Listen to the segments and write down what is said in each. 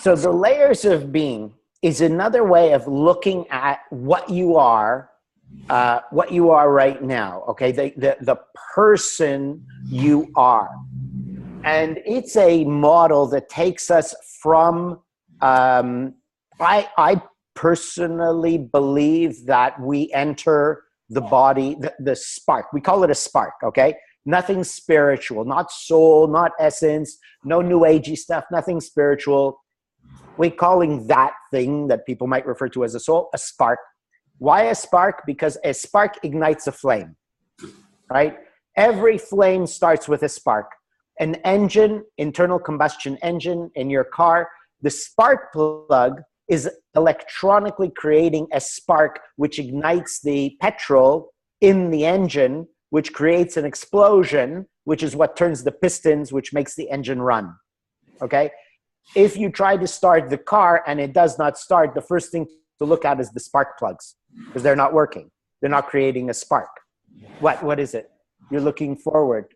So the layers of being is another way of looking at what you are right now. Okay, the person you are, and it's a model that takes us from. I personally believe that we enter the body, the spark. We call it a spark. Okay, nothing spiritual, not soul, not essence, no new agey stuff, nothing spiritual. We're calling that thing that people might refer to as a soul, a spark. Why a spark? Because a spark ignites a flame, right? Every flame starts with a spark. An engine, internal combustion engine in your car, the spark plug is electronically creating a spark which ignites the petrol in the engine, which creates an explosion, which is what turns the pistons, which makes the engine run, okay? If you try to start the car and it does not start, the first thing to look at is the spark plugs, because they're not working. They're not creating a spark. What is it? You're looking forward.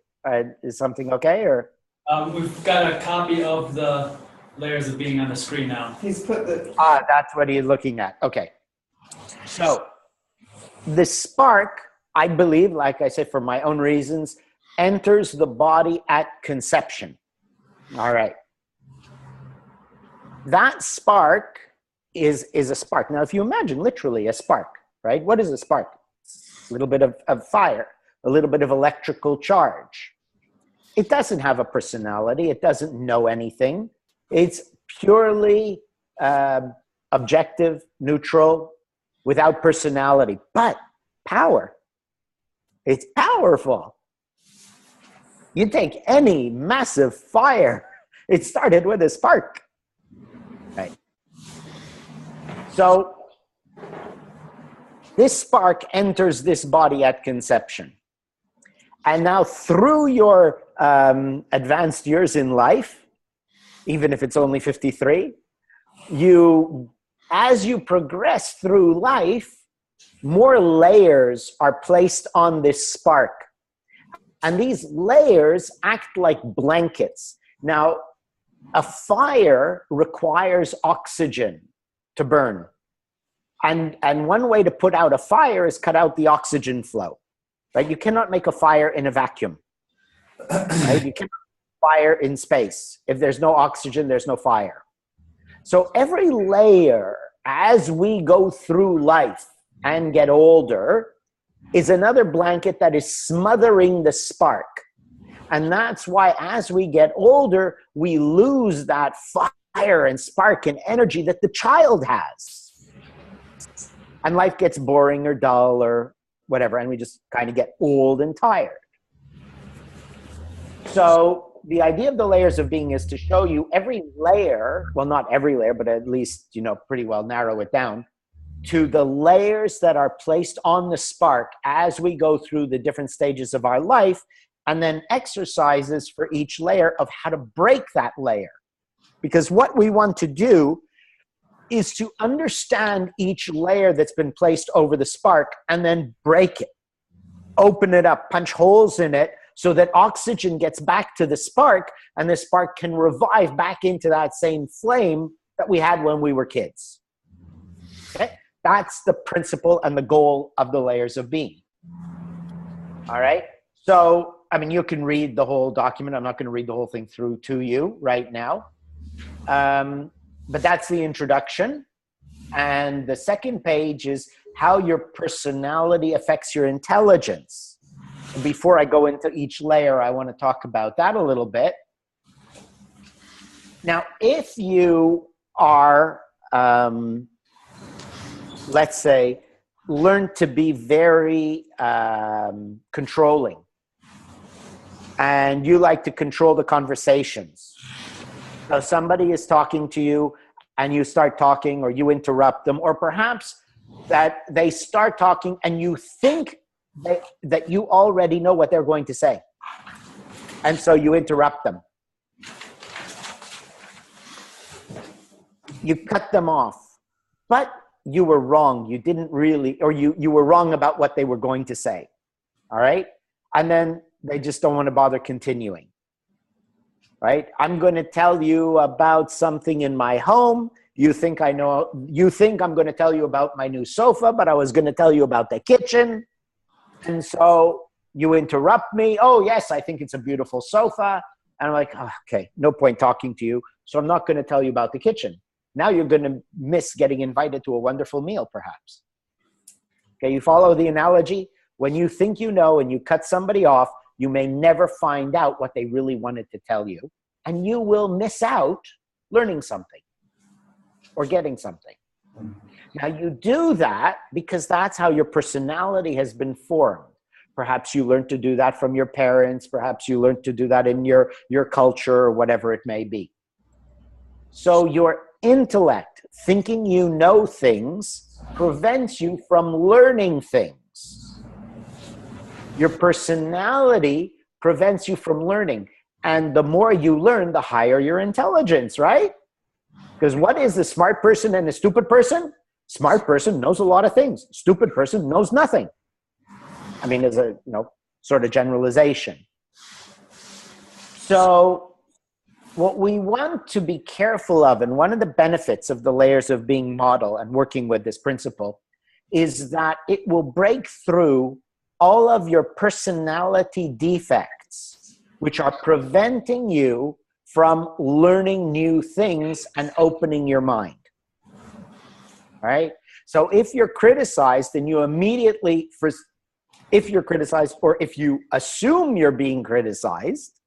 Is something okay, or? We've got a copy of the layers of being on the screen now. He's put the... That's what he's looking at. Okay. So the spark, I believe, like I said, for my own reasons, enters the body at conception. All right. That spark is a spark. Now, if you imagine literally a spark, right? What is a spark? A little bit of fire, a little bit of electrical charge. It doesn't have a personality. It doesn't know anything. It's purely objective, neutral, without personality, but power. It's powerful. You take any massive fire, it started with a spark. Right. So this spark enters this body at conception. And now through your advanced years in life, even if it's only 53, as you progress through life, more layers are placed on this spark. And these layers act like blankets. Now, a fire requires oxygen to burn. And one way to put out a fire is cut out the oxygen flow. Right? You cannot make a fire in a vacuum. Right? You cannot make a fire in space. If there's no oxygen, there's no fire. So every layer, as we go through life and get older, is another blanket that is smothering the spark. And that's why as we get older, we lose that fire and spark and energy that the child has. And life gets boring or dull or whatever, and we just kind of get old and tired. So the idea of the layers of being is to show you every layer, well, not every layer, but at least, pretty well narrow it down to the layers that are placed on the spark as we go through the different stages of our life, and then exercises for each layer of how to break that layer. Because what we want to do is to understand each layer that's been placed over the spark and then break it, open it up, punch holes in it so that oxygen gets back to the spark and the spark can revive back into that same flame that we had when we were kids. Okay? That's the principle and the goal of the layers of being. All right? So, you can read the whole document. I'm not going to read the whole thing through to you right now. But that's the introduction. And the second page is how your personality affects your intelligence. And before I go into each layer, I want to talk about that a little bit. Now, if you are, let's say, learn to be very controlling, and you like to control the conversations. So somebody is talking to you and you start talking or you interrupt them, or perhaps that they start talking and you think that you already know what they're going to say. And so you interrupt them. You cut them off, but you were wrong. You didn't really, or you were wrong about what they were going to say. All right. And then they just don't want to bother continuing. right? I'm going to tell you about something in my home. You think I'm going to tell you about my new sofa, but I was going to tell you about the kitchen. And so you interrupt me. Oh, yes, I think it's a beautiful sofa. And I'm like, oh, okay, no point talking to you. So I'm not going to tell you about the kitchen. Now you're going to miss getting invited to a wonderful meal, perhaps. Okay, you follow the analogy? When you think you know and you cut somebody off, you may never find out what they really wanted to tell you. And you will miss out learning something or getting something. Now you do that because that's how your personality has been formed. Perhaps you learned to do that from your parents. Perhaps you learned to do that in your culture or whatever it may be. So your intellect, thinking you know things, prevents you from learning things. Your personality prevents you from learning. And the more you learn, the higher your intelligence, right? Because what is the smart person and the stupid person? Smart person knows a lot of things. Stupid person knows nothing. I mean, as a sort of generalization. So what we want to be careful of, and one of the benefits of the layers of being model and working with this principle, is that it will break through all of your personality defects, which are preventing you from learning new things and opening your mind. Right? So if you're criticized and you immediately, if you're criticized or if you assume you're being criticized,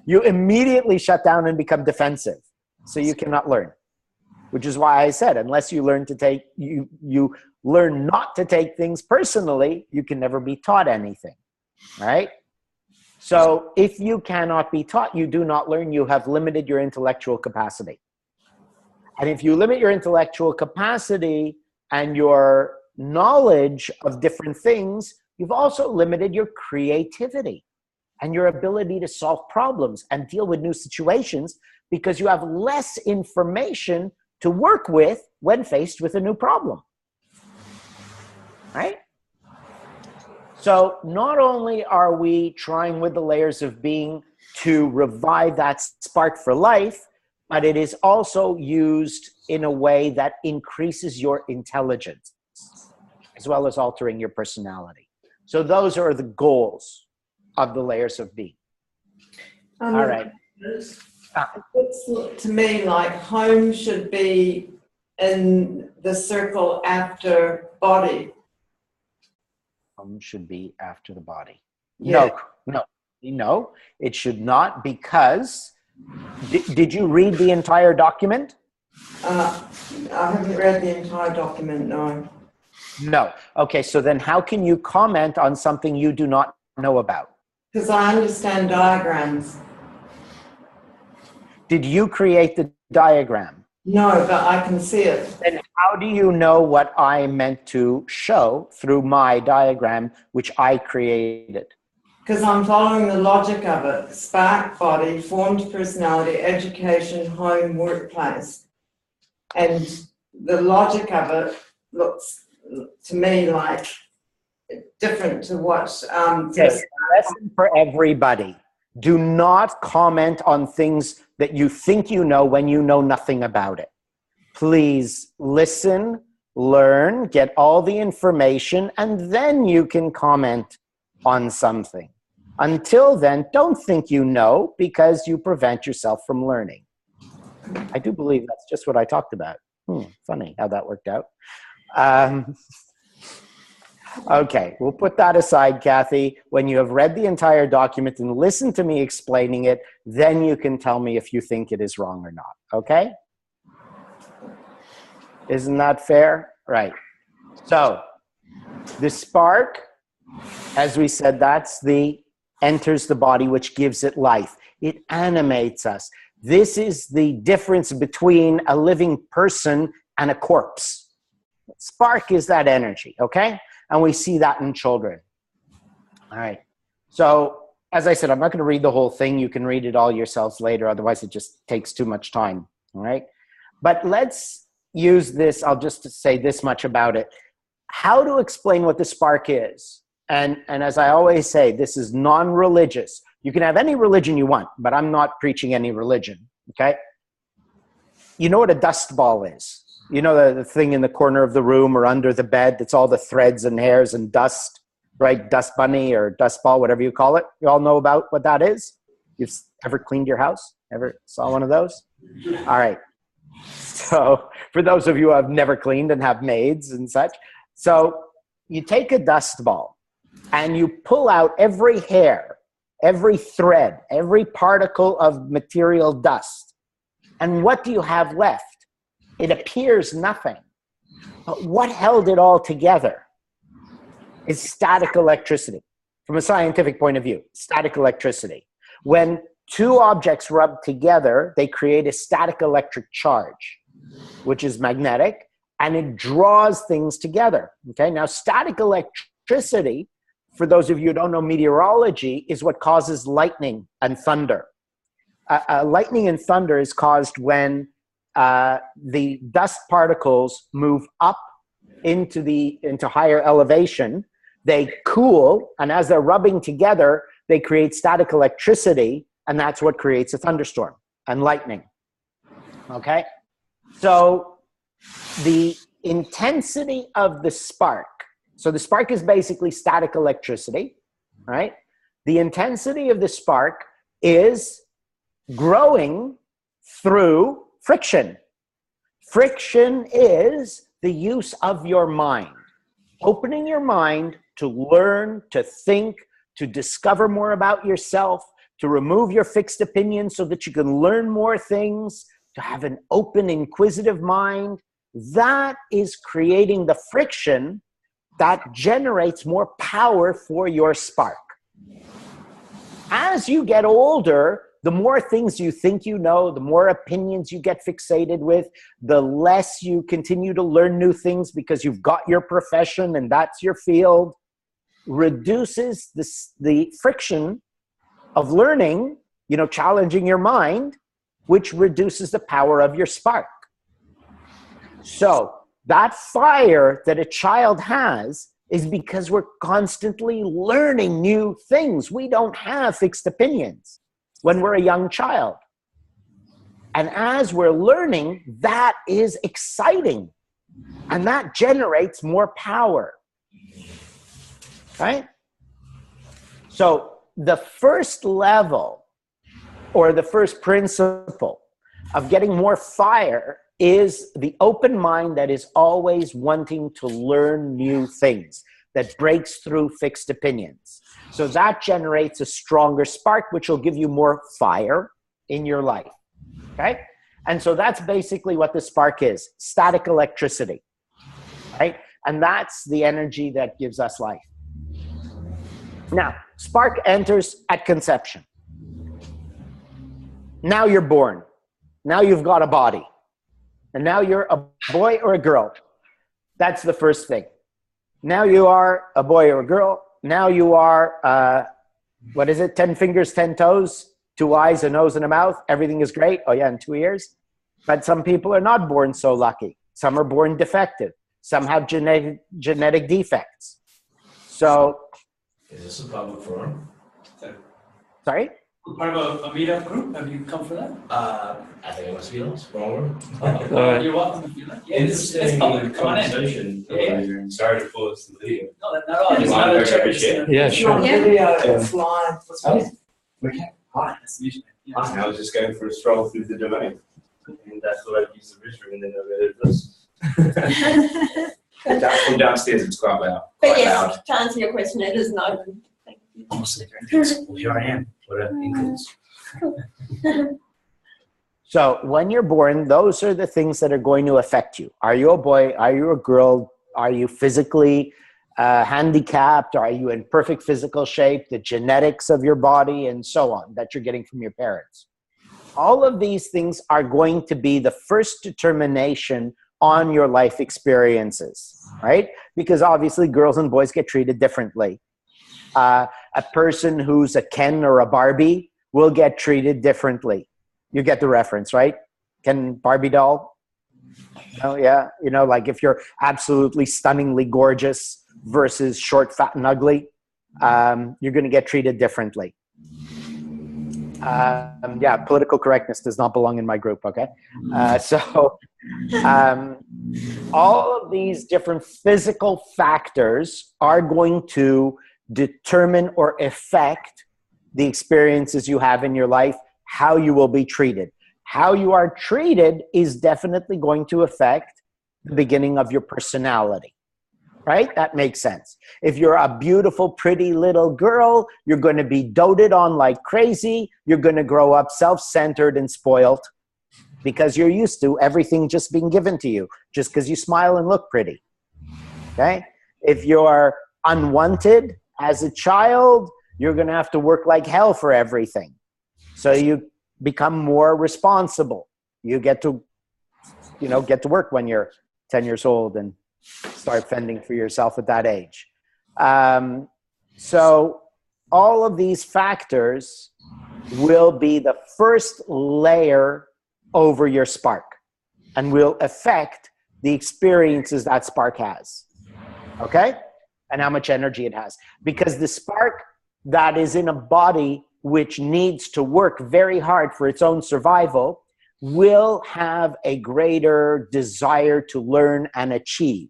you immediately shut down and become defensive. So you cannot learn, which is why I said, unless you learn to take, you learn not to take things personally, you can never be taught anything, right? So if you cannot be taught, you do not learn, you have limited your intellectual capacity. And if you limit your intellectual capacity and your knowledge of different things, you've also limited your creativity and your ability to solve problems and deal with new situations because you have less information to work with when faced with a new problem. Right? So not only are we trying with the layers of being to revive that spark for life, but it is also used in a way that increases your intelligence as well as altering your personality. So those are the goals of the layers of being. All right. It looks to me like home should be in the circle after body. Home should be after the body. Yeah. No, it should not, because did you read the entire document? I haven't read the entire document, no. No. Okay, so then how can you comment on something you do not know about? Because I understand diagrams. Did you create the diagram? No, but I can see it. Then how do you know what I meant to show through my diagram, which I created? Because I'm following the logic of it. Spark, body, formed personality, education, home, workplace. And the logic of it looks to me like different to what... lesson for everybody. Do not comment on things that you think you know when you know nothing about it. Please listen, learn, get all the information, and then you can comment on something. Until then, don't think you know, because you prevent yourself from learning. I do believe that's just what I talked about. Funny how that worked out. Okay, we'll put that aside, Kathy. When you have read the entire document and listened to me explaining it, then you can tell me if you think it is wrong or not, okay? Isn't that fair? Right. So, the spark, as we said, that's the enters the body, which gives it life. It animates us. This is the difference between a living person and a corpse. Spark is that energy, okay? And we see that in children. All right. So, as I said, I'm not going to read the whole thing. You can read it all yourselves later. Otherwise, it just takes too much time. All right. But let's use this. I'll just say this much about it. How to explain what the spark is. And as I always say, this is non-religious. You can have any religion you want, but I'm not preaching any religion, okay? You know what a dust ball is? You know the thing in the corner of the room or under the bed that's all the threads and hairs and dust, right? Dust bunny or dust ball, whatever you call it. You all know about what that is? You've ever cleaned your house? Ever saw one of those? All right. So for those of you who have never cleaned and have maids and such, so you take a dust ball and you pull out every hair, every thread, every particle of material dust. And what do you have left? It appears nothing. But what held it all together is static electricity. From a scientific point of view, static electricity. When two objects rub together, they create a static electric charge, which is magnetic, and it draws things together. Okay, now static electricity, for those of you who don't know meteorology, is what causes lightning and thunder. Lightning and thunder is caused when the dust particles move up into higher elevation. They cool, and as they're rubbing together, they create static electricity, and that's what creates a thunderstorm and lightning. Okay? So the intensity of the spark, so the spark is basically static electricity, right? The intensity of the spark is growing through friction. Friction is the use of your mind. Opening your mind to learn, to think, to discover more about yourself, to remove your fixed opinions so that you can learn more things, to have an open, inquisitive mind. That is creating the friction that generates more power for your spark. As you get older, the more things you think you know, the more opinions you get fixated with, the less you continue to learn new things because you've got your profession and that's your field, reduces the friction of learning, challenging your mind, which reduces the power of your spark. So that fire that a child has is because we're constantly learning new things. We don't have fixed opinions when we're a young child. And as we're learning, that is exciting. And that generates more power. Right? So the first level or the first principle of getting more fire is the open mind that is always wanting to learn new things, that breaks through fixed opinions. So that generates a stronger spark, which will give you more fire in your life. Okay? And so that's basically what the spark is, static electricity. Right? And that's the energy that gives us life. Now, spark enters at conception. Now you're born. Now you've got a body. And now you're a boy or a girl. That's the first thing. Now you are a boy or a girl. Now you are, 10 fingers, 10 toes, 2 eyes, a nose, and a mouth. Everything is great. Oh yeah, and 2 ears. But some people are not born so lucky. Some are born defective. Some have genetic defects. So... Is this a public forum? Sorry? Part of a meetup group? Have you come for that? I think it must be us. Wrong You're welcome if you like. Yeah, it's Interesting public. Come on in. conversation. Yeah. Sorry to pause the video. No, not at all. It's not a check. Yeah, It's on sure. video, it's live. Hi. Nice to meet you. Yeah. I was just going for a stroll through the domain. And I thought I'd use the restroom and then I heard this. From downstairs, it's quite loud. But yes, to answer your question, it is not open. Thank you. Honestly, well, here I am. What an influence. So when you're born, those are the things that are going to affect you. Are you a boy? Are you a girl? Are you physically handicapped? Are you in perfect physical shape? The genetics of your body and so on that you're getting from your parents. All of these things are going to be the first determination on your life experiences, right? Because obviously girls and boys get treated differently. A person who's a Ken or a Barbie will get treated differently. You get the reference, right? Ken Barbie doll? Oh yeah, like if you're absolutely stunningly gorgeous versus short, fat, and ugly, you're going to get treated differently. Yeah, political correctness does not belong in my group, okay? All of these different physical factors are going to determine or affect the experiences you have in your life, how you will be treated. How you are treated is definitely going to affect the beginning of your personality, right? That makes sense. If you're a beautiful, pretty little girl, you're going to be doted on like crazy. You're going to grow up self-centered and spoiled because you're used to everything just being given to you just because you smile and look pretty, okay? If you're unwanted as a child, you're going to have to work like hell for everything. So you become more responsible. You get to, get to work when you're 10 years old and start fending for yourself at that age. So all of these factors will be the first layer over your spark and will affect the experiences that spark has, okay? And how much energy it has. Because the spark that is in a body which needs to work very hard for its own survival will have a greater desire to learn and achieve.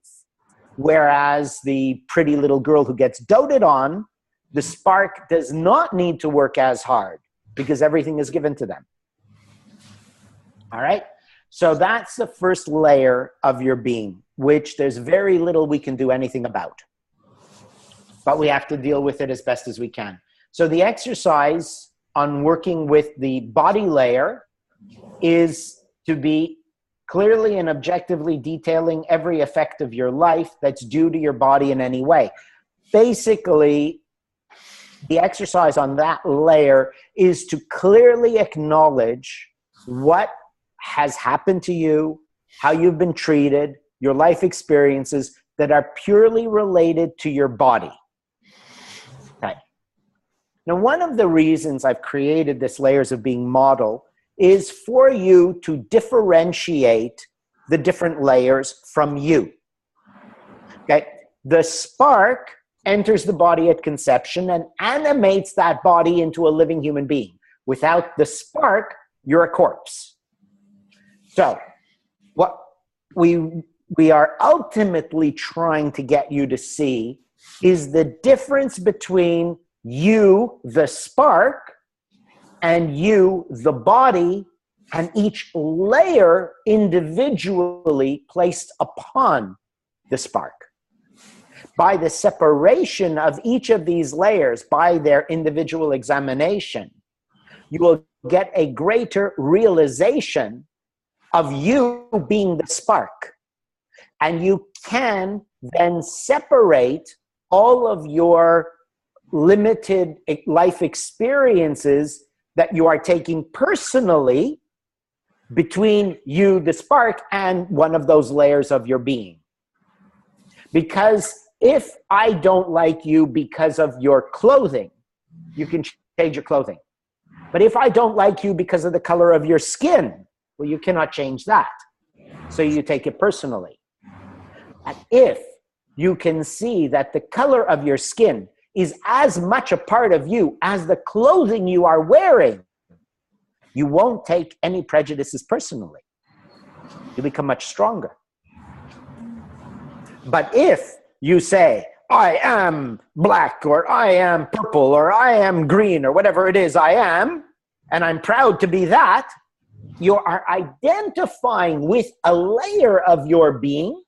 Whereas the pretty little girl who gets doted on, the spark does not need to work as hard because everything is given to them. All right? So that's the first layer of your being, which there's very little we can do anything about. But we have to deal with it as best as we can. So the exercise on working with the body layer is to be clearly and objectively detailing every effect of your life that's due to your body in any way. Basically, the exercise on that layer is to clearly acknowledge what has happened to you, how you've been treated, your life experiences that are purely related to your body. Okay. Now, one of the reasons I've created this layers of being model is for you to differentiate the different layers from you. Okay. The spark enters the body at conception and animates that body into a living human being. Without the spark, you're a corpse. So what we are ultimately trying to get you to see is the difference between you, the spark, and you, the body, and each layer individually placed upon the spark. By the separation of each of these layers, by their individual examination, you will get a greater realization of you being the spark. And you can then separate all of your limited life experiences that you are taking personally between you, the spark, and one of those layers of your being. Because if I don't like you because of your clothing, you can change your clothing. But if I don't like you because of the color of your skin, well, you cannot change that. So you take it personally. And if you can see that the color of your skin is as much a part of you as the clothing you are wearing, you won't take any prejudices personally. You become much stronger. But if you say, I am black, or I am purple, or I am green, or whatever it is I am, and I'm proud to be that, you are identifying with a layer of your being,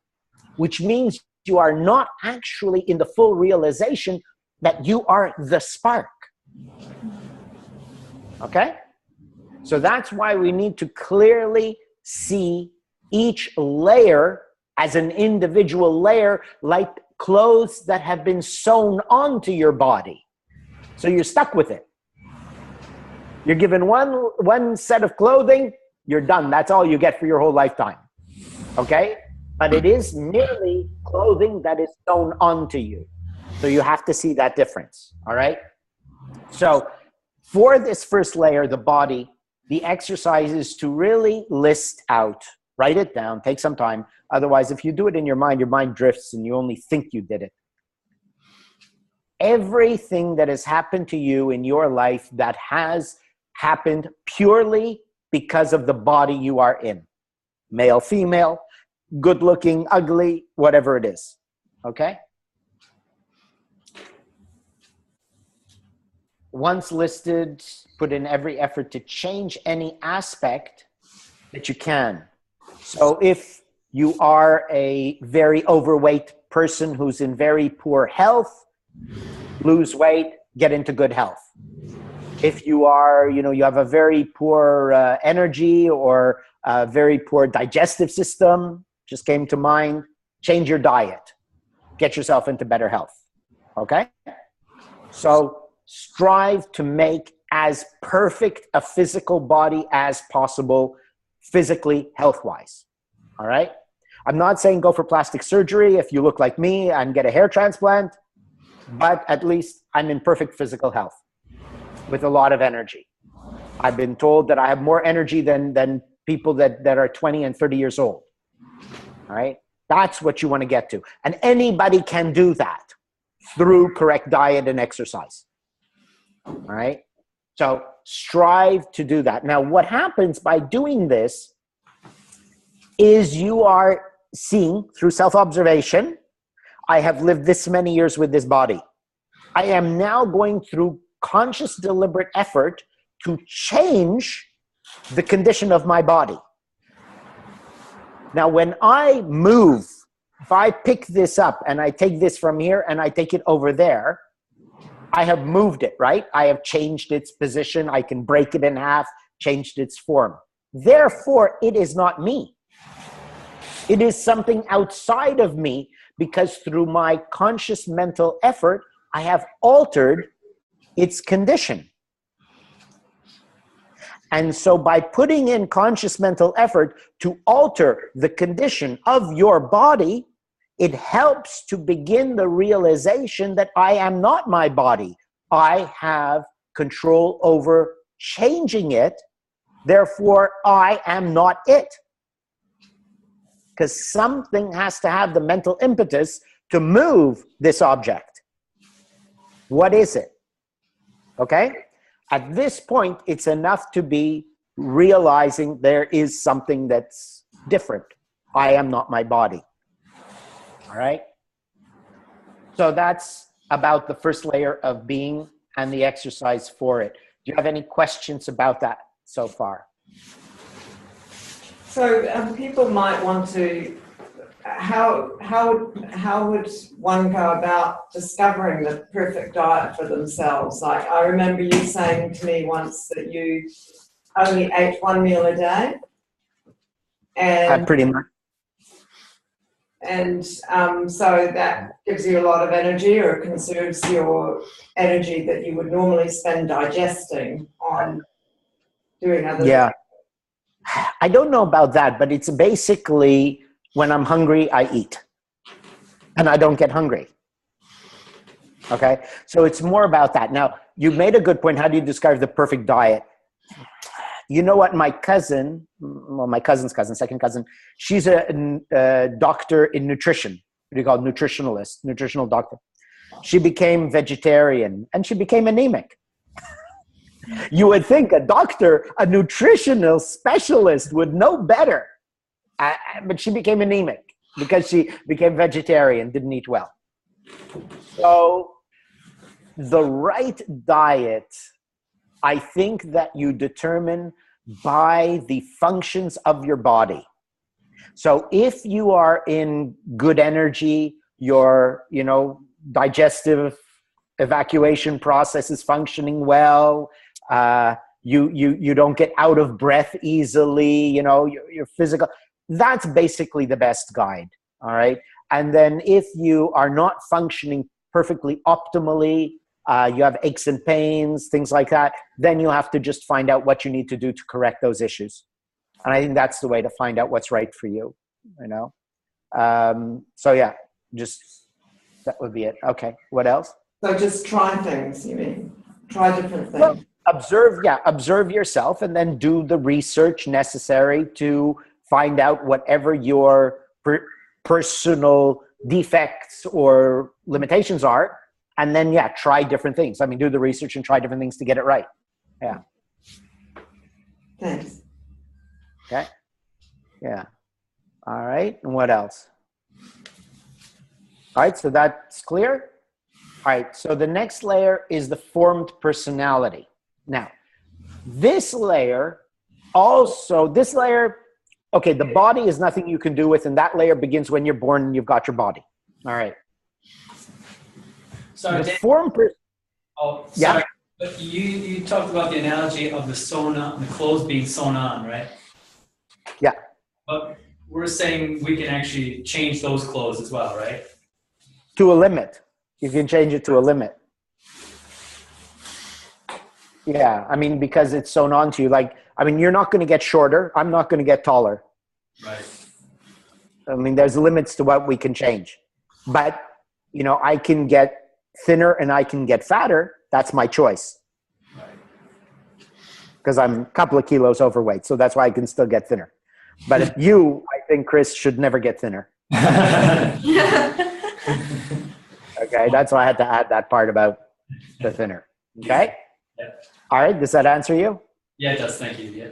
which means you are not actually in the full realization that you are the spark. Okay? So that's why we need to clearly see each layer as an individual layer, like clothes that have been sewn onto your body. So you're stuck with it. You're given one set of clothing, you're done. That's all you get for your whole lifetime. Okay? But it is merely clothing that is sewn onto you. So you have to see that difference. All right? So for this first layer, the body, the exercise is to really list out, write it down, take some time. Otherwise, if you do it in your mind drifts and you only think you did it. Everything that has happened to you in your life that has happened purely because of the body you are in. Male, female, good looking, ugly, whatever it is. Okay? Once listed, put in every effort to change any aspect that you can. So if you are a very overweight person who's in very poor health, lose weight, get into good health. If you are, you have a very poor energy or a very poor digestive system, just came to mind, change your diet. Get yourself into better health. Okay? So strive to make as perfect a physical body as possible, physically, health-wise. All right? I'm not saying go for plastic surgery if you look like me and get a hair transplant, but at least I'm in perfect physical health with a lot of energy. I've been told that I have more energy than people that are 20 and 30 years old. All right? That's what you want to get to. And anybody can do that through correct diet and exercise. All right? So strive to do that. Now, what happens by doing this is you are seeing through self-observation, I have lived this many years with this body. I am now going through conscious, deliberate effort to change the condition of my body. Now, when I move, if I pick this up and I take this from here and I take it over there, I have moved it, right? I have changed its position. I can break it in half, changed its form. Therefore, it is not me. It is something outside of me because through my conscious mental effort, I have altered its condition. And so by putting in conscious mental effort to alter the condition of your body, it helps to begin the realization that I am not my body. I have control over changing it. Therefore, I am not it. Because something has to have the mental impetus to move this object. What is it? Okay? At this point, it's enough to be realizing there is something that's different. I am not my body. All right? So that's about the first layer of being and the exercise for it. Do you have any questions about that so far? So people might want to, how would one go about discovering the perfect diet for themselves? Like I remember you saying to me once that you only ate one meal a day. And Pretty much. And so that gives you a lot of energy or conserves your energy that you would normally spend digesting on doing other things. I don't know about that, but it's basically when I'm hungry, I eat. And I don't get hungry. Okay? So it's more about that. Now, you made a good point. How do you describe the perfect diet? You know what? My cousin, well, my cousin's cousin, second cousin, she's a doctor in nutrition. What do you call it? Nutritionalist, nutritional doctor. She became vegetarian and she became anemic. You would think a doctor, a nutritional specialist would know better. But she became anemic because she became vegetarian, didn't eat well. So the right diet, I think that you determine by the functions of your body. So if you are in good energy, your, digestive evacuation process is functioning well, you don't get out of breath easily, your physical, that's basically the best guide, all right? And then if you are not functioning perfectly optimally, you have aches and pains, things like that, then you have to just find out what you need to do to correct those issues. And I think that's the way to find out what's right for you, So yeah, just, that would be it. Okay, what else? So just try things, you mean? Try different things. Well, observe yourself and then do the research necessary to find out whatever your personal defects or limitations are. And then, try different things. I mean, do the research and try different things to get it right. Yeah. Thanks. Okay. Yeah. All right. And what else? All right. So that's clear. All right. So the next layer is the formed personality. Now, this layer, okay, the body is nothing you can do with, and that layer begins when you're born and you've got your body. All right. Sorry, The Dan. formed Oh, Yeah. sorry. But you talked about the analogy of the sewn on, the clothes being sewn on, right? Yeah. But we're saying we can actually change those clothes as well, right? To a limit. You can change it to a limit. Yeah, I mean, because it's sewn onto you. Like, I mean, you're not going to get shorter. I'm not going to get taller. Right. I mean, there's limits to what we can change. But, you know, I can get thinner and I can get fatter. That's my choice. Right. Because I'm a couple of kilos overweight. So that's why I can still get thinner. But if you, I think Chris should never get thinner. Okay, that's why I had to add that part about the thinner. Okay? Yeah. All right, does that answer you? Yeah, it does. Thank you. Yeah.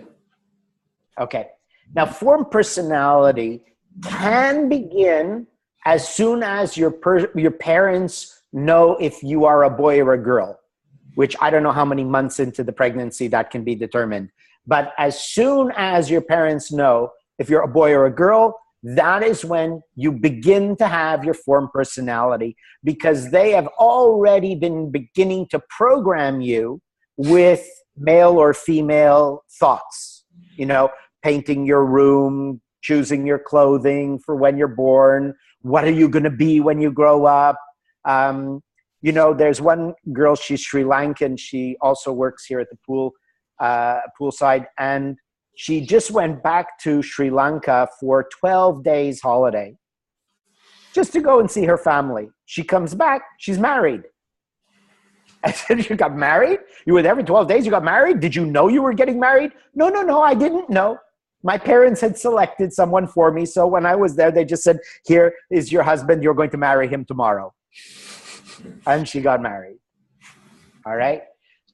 Okay. Now, formed personality can begin as soon as your parents know if you are a boy or a girl, which I don't know how many months into the pregnancy that can be determined. But as soon as your parents know if you're a boy or a girl, that is when you begin to have your formed personality, because they have already been beginning to program you with male or female thoughts, you know, painting your room, choosing your clothing for when you're born. What are you going to be when you grow up? You know, there's one girl, she's Sri Lankan. She also works here at the poolside. And she just went back to Sri Lanka for 12 days holiday just to go and see her family. She comes back, she's married. I said, you got married? You were there for 12 days, you got married? Did you know you were getting married? No, I didn't know. My parents had selected someone for me. So when I was there, they just said, here is your husband. You're going to marry him tomorrow. And she got married. All right.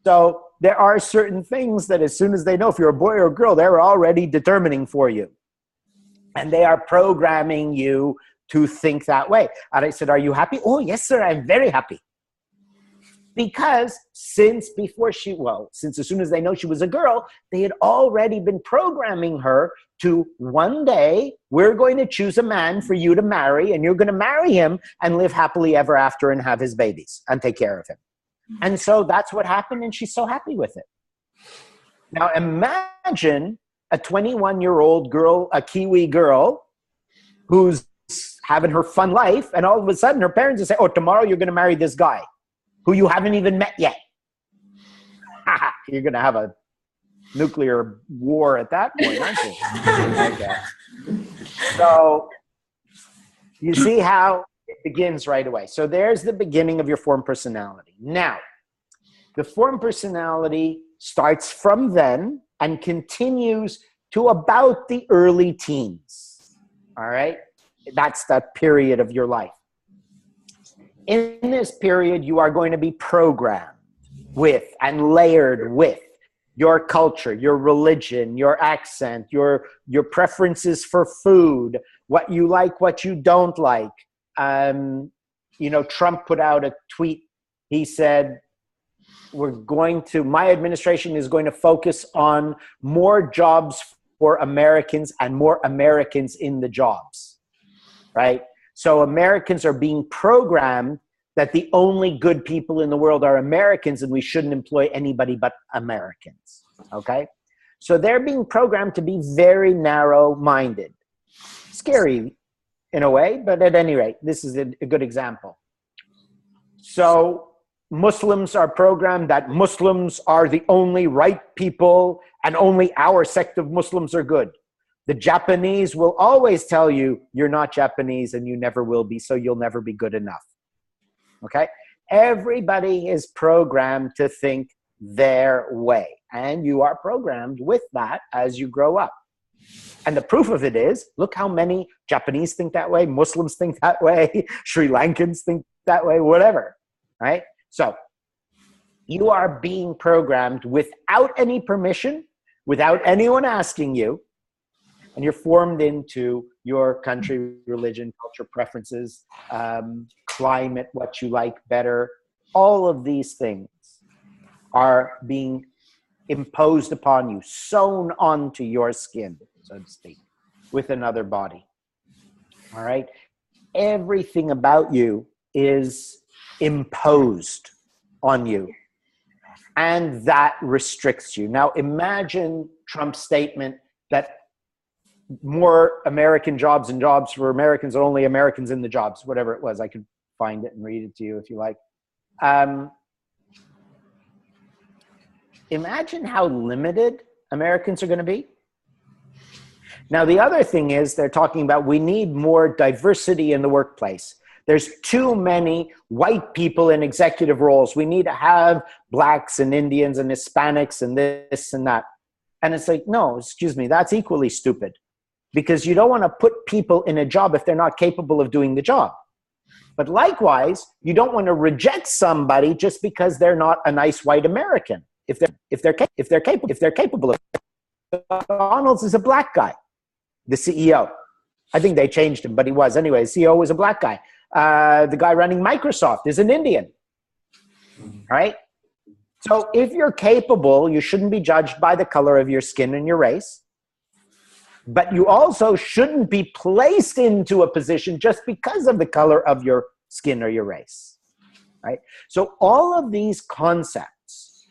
So there are certain things that as soon as they know if you're a boy or a girl, they're already determining for you. And they are programming you to think that way. And I said, are you happy? Oh, yes, sir. I'm very happy. Because since as soon as they know she was a girl, they had already been programming her to one day, we're going to choose a man for you to marry, and you're going to marry him and live happily ever after and have his babies and take care of him. And so that's what happened, and she's so happy with it. Now imagine a 21-year-old girl, a Kiwi girl, who's having her fun life, and all of a sudden her parents say, oh, tomorrow you're going to marry this guy who you haven't even met yet. You're going to have a nuclear war at that point, aren't you? Okay. So you see how it begins right away. So there's the beginning of your formed personality. Now, the formed personality starts from then and continues to about the early teens. All right? That's that period of your life. In this period, you are going to be programmed with and layered with your culture, your religion, your accent, your preferences for food, what you like, what you don't like. You know, Trump put out a tweet. He said, my administration is going to focus on more jobs for Americans and more Americans in the jobs, right? So Americans are being programmed that the only good people in the world are Americans and we shouldn't employ anybody but Americans, okay? So they're being programmed to be very narrow-minded. Scary in a way, but at any rate, this is a good example. So Muslims are programmed that Muslims are the only right people and only our sect of Muslims are good. The Japanese will always tell you, you're not Japanese and you never will be, so you'll never be good enough. Okay? Everybody is programmed to think their way. And you are programmed with that as you grow up. And the proof of it is, look how many Japanese think that way, Muslims think that way, Sri Lankans think that way, whatever. Right? So you are being programmed without any permission without anyone asking you, and you're formed into your country, religion, culture, preferences, climate, what you like better. All of these things are being imposed upon you, sewn onto your skin, so to speak, with another body. All right? Everything about you is imposed on you, and that restricts you. Now, imagine Trump's statement that more American jobs and jobs for Americans, only Americans in the jobs, whatever it was. I could find it and read it to you if you like. Imagine how limited Americans are going to be. Now, the other thing is they're talking about we need more diversity in the workplace. There's too many white people in executive roles. We need to have blacks and Indians and Hispanics and this and that. And it's like, no, excuse me, that's equally stupid. Because you don't want to put people in a job if they're not capable of doing the job. But likewise, you don't want to reject somebody just because they're not a nice white American. If they're capable of it. McDonald's is a black guy, the CEO. I think they changed him, but he was. Anyway, the CEO was a black guy. The guy running Microsoft is an Indian. Right? So if you're capable, you shouldn't be judged by the color of your skin and your race. But you also shouldn't be placed into a position just because of the color of your skin or your race, right? So all of these concepts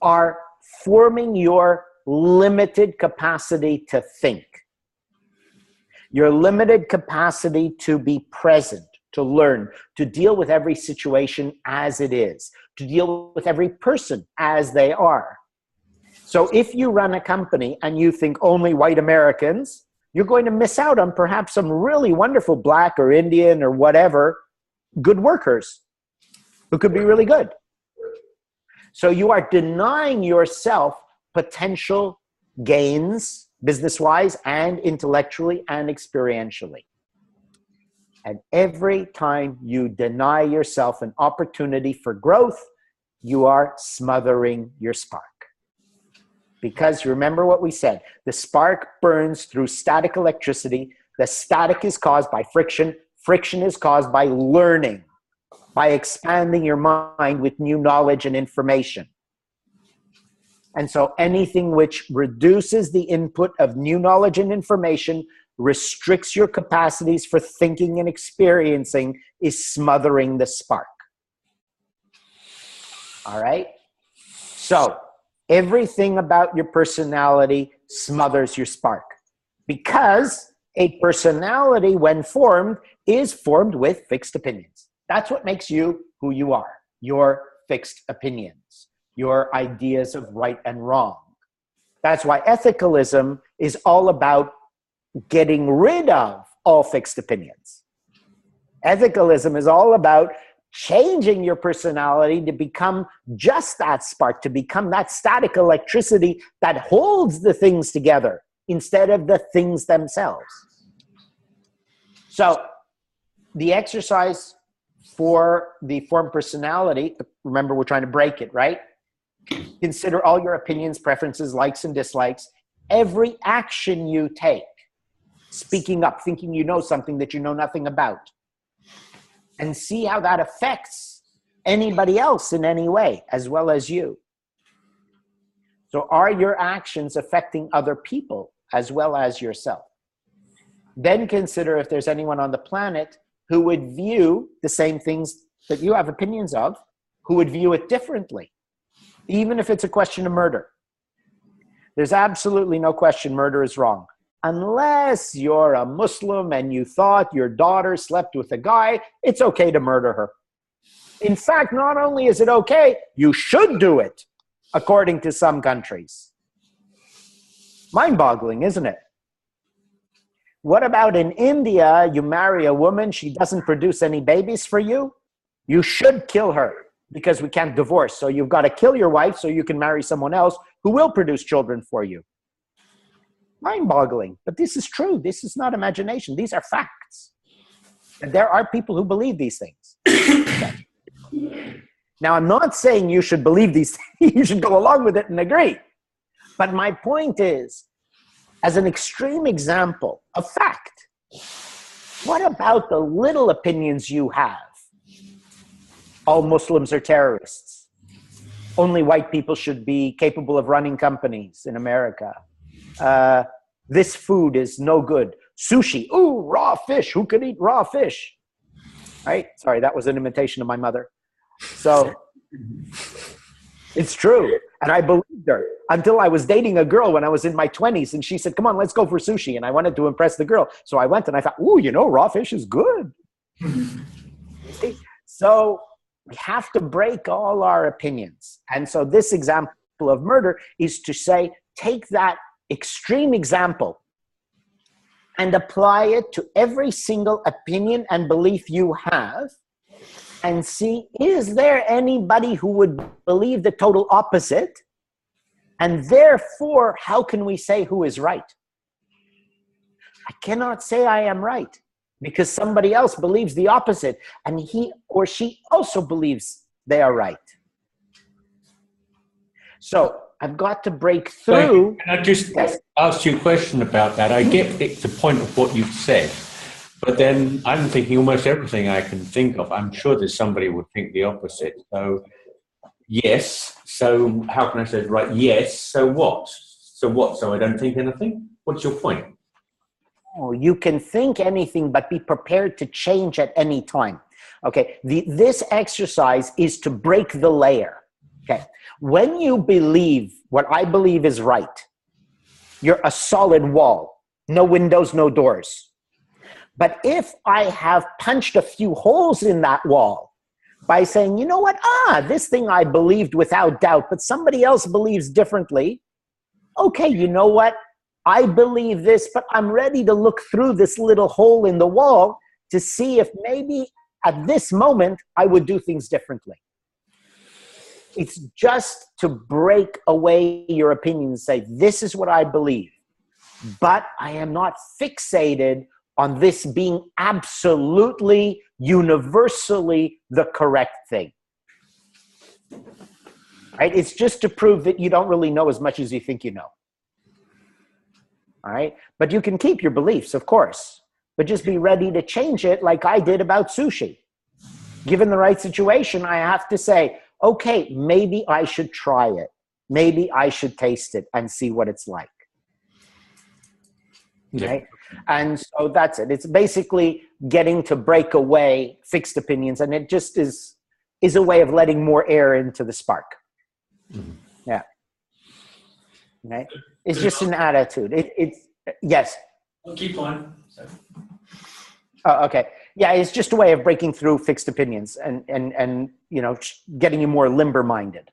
are forming your limited capacity to think, your limited capacity to be present, to learn, to deal with every situation as it is, to deal with every person as they are. So if you run a company and you think only white Americans, you're going to miss out on perhaps some really wonderful black or Indian or whatever good workers who could be really good. So you are denying yourself potential gains business-wise and intellectually and experientially. And every time you deny yourself an opportunity for growth, you are smothering your spark. Because remember what we said, the spark burns through static electricity. The static is caused by friction. Friction is caused by learning, by expanding your mind with new knowledge and information. And so anything which reduces the input of new knowledge and information, restricts your capacities for thinking and experiencing, is smothering the spark. All right? So everything about your personality smothers your spark, because a personality, when formed, is formed with fixed opinions. That's what makes you who you are, your fixed opinions, your ideas of right and wrong. That's why ethicalism is all about getting rid of all fixed opinions. Ethicalism is all about changing your personality to become just that spark, to become that static electricity that holds the things together instead of the things themselves. So the exercise for the formed personality, remember we're trying to break it, right? Consider all your opinions, preferences, likes and dislikes. Every action you take, speaking up, thinking you know something that you know nothing about, and see how that affects anybody else in any way, as well as you. So are your actions affecting other people as well as yourself? Then consider if there's anyone on the planet who would view the same things that you have opinions of, who would view it differently, even if it's a question of murder. There's absolutely no question murder is wrong. Unless you're a Muslim and you thought your daughter slept with a guy, it's okay to murder her. In fact, not only is it okay, you should do it, according to some countries. Mind-boggling, isn't it? What about in India, you marry a woman, she doesn't produce any babies for you? You should kill her because we can't divorce. So you've got to kill your wife so you can marry someone else who will produce children for you. Mind-boggling, but this is true. This is not imagination. These are facts. And there are people who believe these things. Okay. Now, I'm not saying you should believe these things. You should go along with it and agree. But my point is, as an extreme example of fact, what about the little opinions you have? All Muslims are terrorists. Only white people should be capable of running companies in America. This food is no good. Sushi, ooh, raw fish. Who can eat raw fish? Right? Sorry, that was an imitation of my mother. So it's true. And I believed her until I was dating a girl when I was in my 20s. And she said, come on, let's go for sushi. And I wanted to impress the girl. So I went and I thought, ooh, you know, raw fish is good. See? So we have to break all our opinions. And so this example of murder is to say, take that extreme example and apply it to every single opinion and belief you have, and see, is there anybody who would believe the total opposite? And therefore, how can we say who is right? I cannot say I am right because somebody else believes the opposite, and he or she also believes they are right. So I've got to break through. Can I just ask you a question about that? I get the point of what you've said, but then I'm thinking almost everything I can think of. I'm sure there's somebody who would think the opposite. So, yes. So how can I say it right? Yes. So what? So what? So I don't think anything? What's your point? Oh, you can think anything, but be prepared to change at any time. Okay. This exercise is to break the layer. Okay. When you believe what I believe is right, you're a solid wall. No windows, no doors. But if I have punched a few holes in that wall by saying, you know what, this thing I believed without doubt, but somebody else believes differently. Okay, you know what? I believe this, but I'm ready to look through this little hole in the wall to see if maybe at this moment I would do things differently. It's just to break away your opinion and say, this is what I believe, but I am not fixated on this being absolutely, universally the correct thing. Right? It's just to prove that you don't really know as much as you think you know. All right? But you can keep your beliefs, of course, but just be ready to change it like I did about sushi. Given the right situation, I have to say, okay, maybe I should try it. Maybe I should taste it and see what it's like. Right? And so that's it. It's basically getting to break away fixed opinions, and it just is a way of letting more air into the spark. Mm-hmm. Yeah. Right? It's just an attitude. It's yes. I'll keep on. Sorry. Oh, okay. Yeah, it's just a way of breaking through fixed opinions and you know, getting you more limber-minded.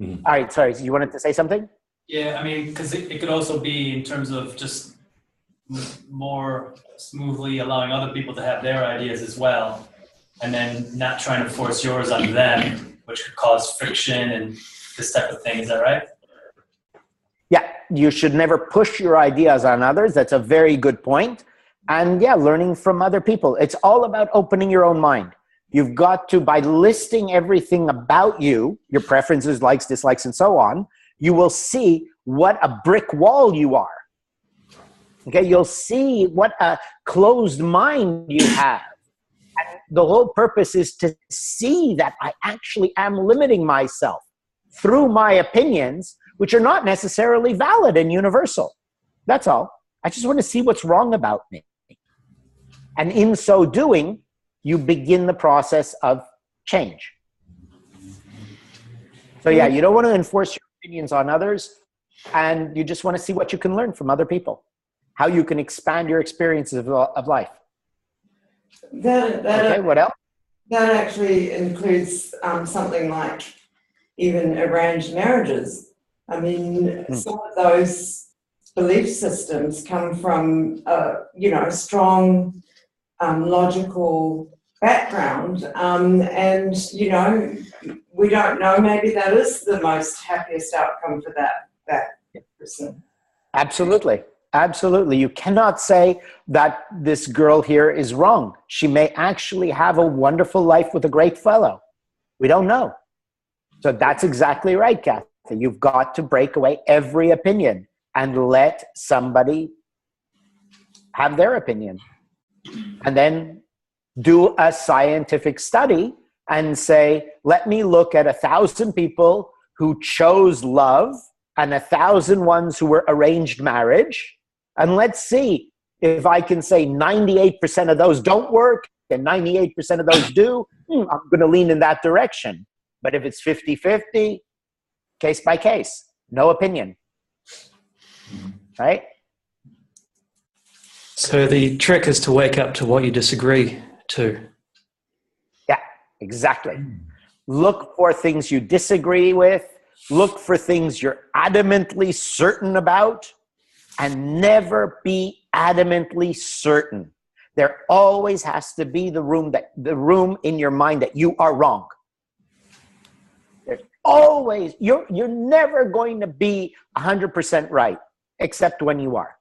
Mm-hmm. All right, sorry, you wanted to say something? Yeah, I mean, because it could also be in terms of just more smoothly allowing other people to have their ideas as well, and then not trying to force yours on them, which could cause friction and this type of thing. Is that right? Yeah, you should never push your ideas on others. That's a very good point. And yeah, learning from other people. It's all about opening your own mind. You've got to, by listing everything about you, your preferences, likes, dislikes, and so on, you will see what a brick wall you are. Okay, you'll see what a closed mind you have. And the whole purpose is to see that I actually am limiting myself through my opinions, which are not necessarily valid and universal. That's all. I just want to see what's wrong about me. And in so doing, you begin the process of change. So yeah, you don't want to enforce your opinions on others, and you just want to see what you can learn from other people, how you can expand your experiences of life. Okay, what else? That actually includes something like even arranged marriages. I mean, some of those belief systems come from, you know, a strong logical background, and you know, we don't know, maybe that is the most happiest outcome for that person. Absolutely. Absolutely. You cannot say that this girl here is wrong. She may actually have a wonderful life with a great fellow. We don't know. So that's exactly right, Kathy. You've got to break away every opinion and let somebody have their opinion. And then do a scientific study and say, let me look at 1,000 people who chose love and 1,000 ones who were arranged marriage. And let's see if I can say 98% of those don't work and 98% of those do. I'm going to lean in that direction. But if it's 50-50, case by case, no opinion. Right? So the trick is to wake up to what you disagree to. Yeah, exactly. Look for things you disagree with. Look for things you're adamantly certain about, and never be adamantly certain. There always has to be the room in your mind that you are wrong. There's always, you're never going to be 100% right, except when you are.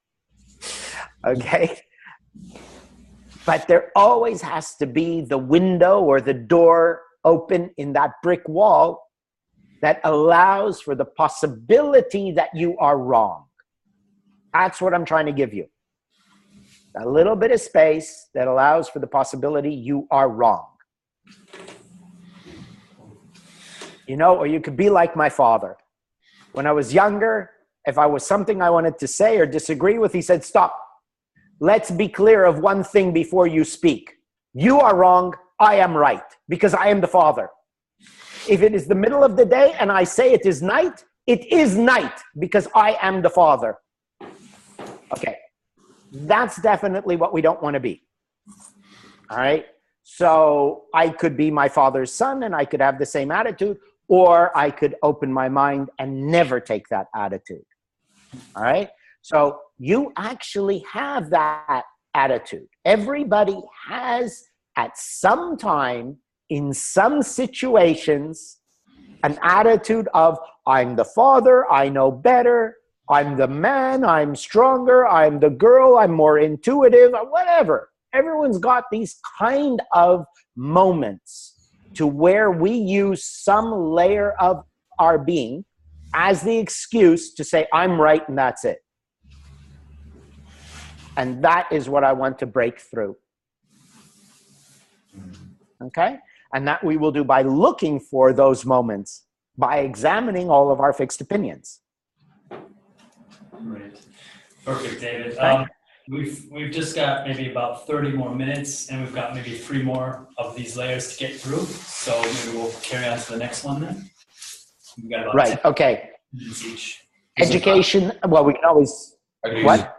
Okay? But there always has to be the window or the door open in that brick wall that allows for the possibility that you are wrong. That's what I'm trying to give you. A little bit of space that allows for the possibility you are wrong. You know, or you could be like my father. When I was younger, if I was something I wanted to say or disagree with, he said, stop. Let's be clear of one thing before you speak. You are wrong, I am right, because I am the father. If it is the middle of the day and I say it is night because I am the father. Okay, that's definitely what we don't want to be. All right, so I could be my father's son and I could have the same attitude, or I could open my mind and never take that attitude. All right, so you actually have that attitude. Everybody has at some time, in some situations, an attitude of, I'm the father, I know better, I'm the man, I'm stronger, I'm the girl, I'm more intuitive, whatever. Everyone's got these kind of moments to where we use some layer of our being as the excuse to say, I'm right and that's it. And that is what I want to break through. Okay? And that we will do by looking for those moments, by examining all of our fixed opinions. Great. Perfect, David. Okay. We've just got maybe about 30 more minutes, and we've got maybe 3 more of these layers to get through. So maybe we'll carry on to the next one then. We've got about Right, 10 okay. minutes each. Education, well, we can always, what?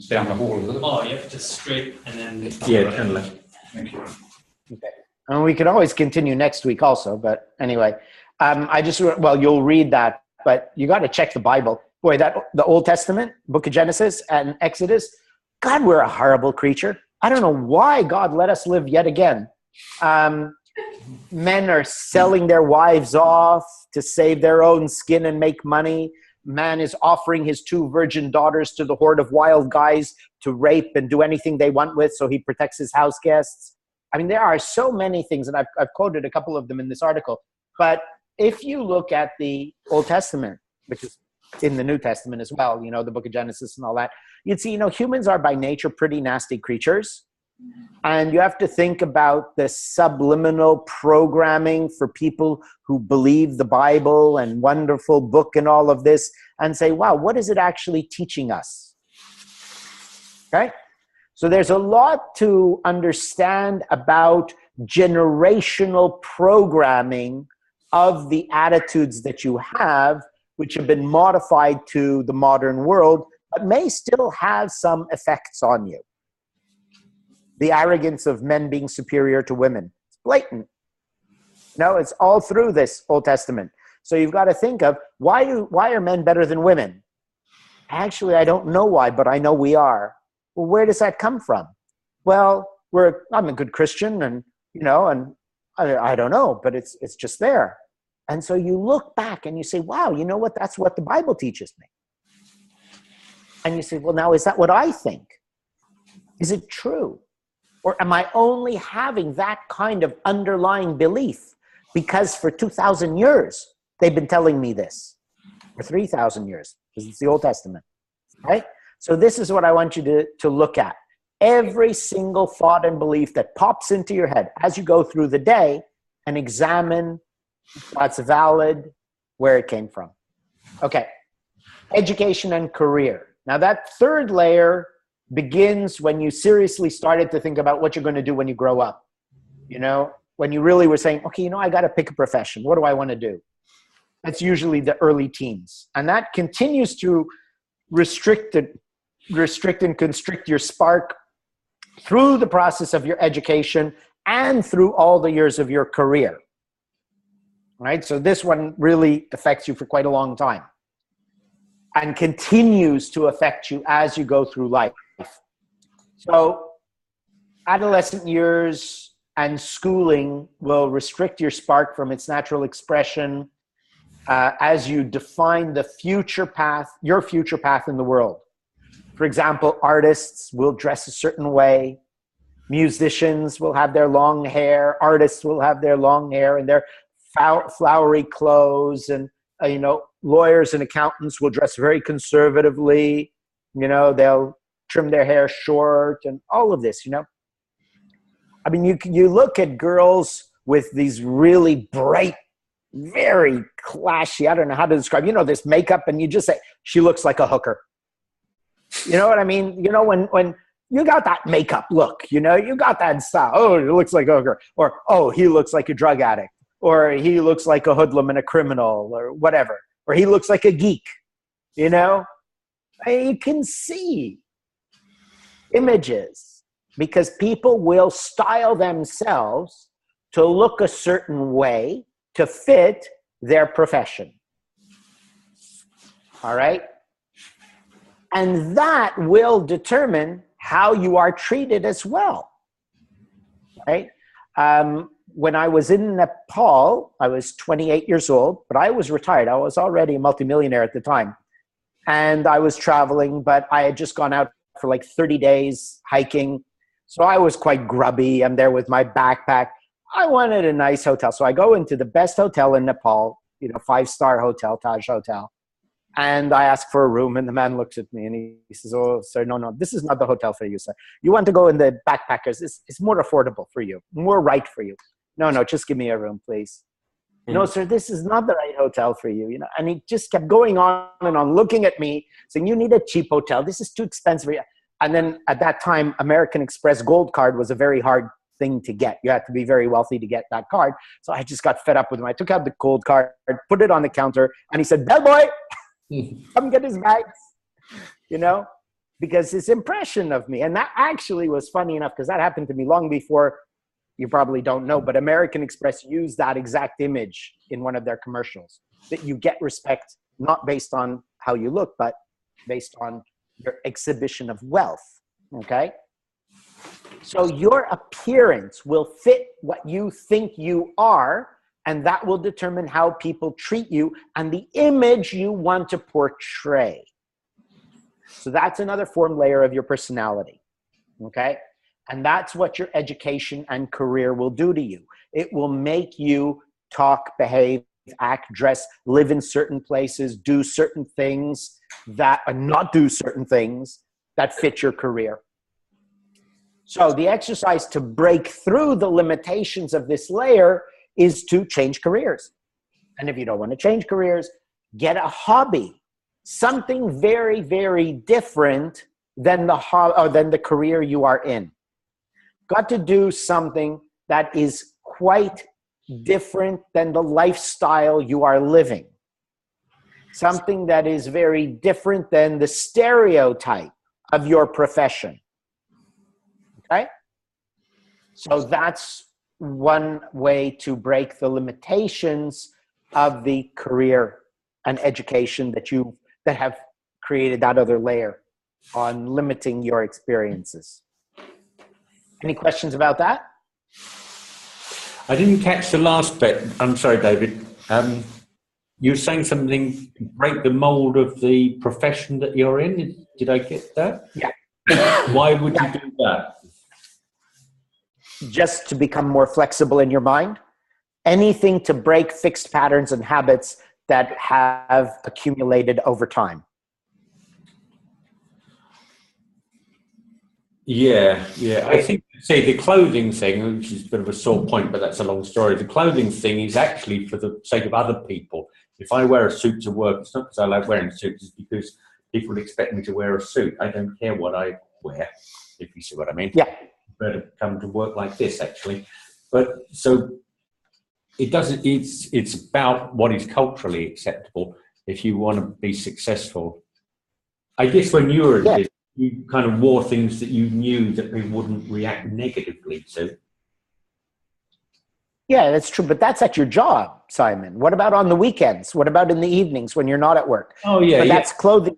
Down the hall, is it? Oh, yep, just straight and then. Yeah, turn left. Thank you. Okay. And we can always continue next week also, but anyway, you'll read that, but you got to check the Bible. Boy, the Old Testament, Book of Genesis and Exodus, God, we're a horrible creature. I don't know why God let us live yet again. Men are selling their wives off to save their own skin and make money. Man is offering his 2 virgin daughters to the horde of wild guys to rape and do anything they want with, so he protects his house guests. I mean, there are so many things, and I've quoted a couple of them in this article. But if you look at the Old Testament, which is in the New Testament as well, you know, the Book of Genesis and all that, you'd see, you know, humans are by nature pretty nasty creatures. And you have to think about the subliminal programming for people who believe the Bible and wonderful book and all of this, and say, wow, what is it actually teaching us? Okay? So there's a lot to understand about generational programming of the attitudes that you have, which have been modified to the modern world, but may still have some effects on you. The arrogance of men being superior to women. It's blatant. No, it's all through this Old Testament. So you've got to think of, why are men better than women? Actually, I don't know why, but I know we are. Well, where does that come from? Well, I'm a good Christian, and you know, and I don't know, but it's just there. And so you look back and you say, wow, you know what? That's what the Bible teaches me. And you say, well, now, is that what I think? Is it true? Or am I only having that kind of underlying belief because for 2,000 years they've been telling me this? or 3,000 years, because it's the Old Testament, right? So this is what I want you to look at. Every single thought and belief that pops into your head as you go through the day, and examine what's valid, where it came from. Okay, education and career. Now that third layer begins when you seriously started to think about what you're going to do when you grow up. You know, when you really were saying, okay, you know, I got to pick a profession. What do I want to do? That's usually the early teens. And that continues to restrict and constrict your spark through the process of your education and through all the years of your career. Right? So this one really affects you for quite a long time and continues to affect you as you go through life. So adolescent years and schooling will restrict your spark from its natural expression as you define the future path, your future path in the world. For example, artists will dress a certain way. Musicians will have their long hair. Artists will have their long hair and their flowery clothes. And, you know, lawyers and accountants will dress very conservatively. You know, they'll trim their hair short and all of this, you know. I mean, you look at girls with these really bright, very clashy, I don't know how to describe, you know, this makeup, and you just say, she looks like a hooker. You know what I mean? You know, when you got that makeup look, you know, you got that style. Oh, it looks like a hooker. Or, oh, he looks like a drug addict. Or he looks like a hoodlum and a criminal or whatever. Or he looks like a geek, you know? You can see images because people will style themselves to look a certain way to fit their profession. All right? And that will determine how you are treated as well, right? When I was in Nepal, I was 28 years old, but I was retired. I was already a multimillionaire at the time. And I was traveling, but I had just gone out for like 30 days hiking. So I was quite grubby. I'm there with my backpack. I wanted a nice hotel. So I go into the best hotel in Nepal, you know, 5-star hotel, Taj Hotel. And I ask for a room, and the man looks at me and he says, oh, sir, no, this is not the hotel for you, sir. You want to go in the backpackers. It's more affordable for you, more right for you. No, just give me a room, please. No, sir, this is not the right hotel for you. You know, and he just kept going on and on, looking at me, saying, you need a cheap hotel. This is too expensive for you. And then at that time, American Express Gold Card was a very hard thing to get. You had to be very wealthy to get that card. So I just got fed up with him. I took out the gold card, put it on the counter, and he said, bellboy, come get his bags, you know, because his impression of me. And that actually was funny enough because that happened to me long before, you probably don't know, but American Express used that exact image in one of their commercials, that you get respect not based on how you look, but based on your exhibition of wealth, okay? So your appearance will fit what you think you are, and that will determine how people treat you and the image you want to portray. So that's another form layer of your personality, okay? And that's what your education and career will do to you. It will make you talk, behave, act, dress, live in certain places, do certain things that, not do certain things that fit your career. So the exercise to break through the limitations of this layer is to change careers. And if you don't want to change careers, get a hobby, something very, very different than the career you are in. Got to do something that is quite different than the lifestyle you are living. Something that is very different than the stereotype of your profession. Okay? So that's one way to break the limitations of the career and education that have created that other layer on limiting your experiences. Any questions about that? I didn't catch the last bit. I'm sorry, David. You were saying something to break the mold of the profession that you're in. Did I get that? Yeah. Why would you do that? Just to become more flexible in your mind. Anything to break fixed patterns and habits that have accumulated over time? Yeah. I think, see, the clothing thing, which is a bit of a sore point, but that's a long story. The clothing thing is actually for the sake of other people. If I wear a suit to work, it's not because I like wearing suits, it's because people expect me to wear a suit. I don't care what I wear, if you see what I mean. Yeah. Better come to work like this, actually. But so it doesn't, it's about what is culturally acceptable if you want to be successful. I guess when you were a kid, you kind of wore things that you knew that people wouldn't react negatively to. Yeah, that's true. But that's at your job, Simon. What about on the weekends? What about in the evenings when you're not at work? Oh, yeah. But that's clothing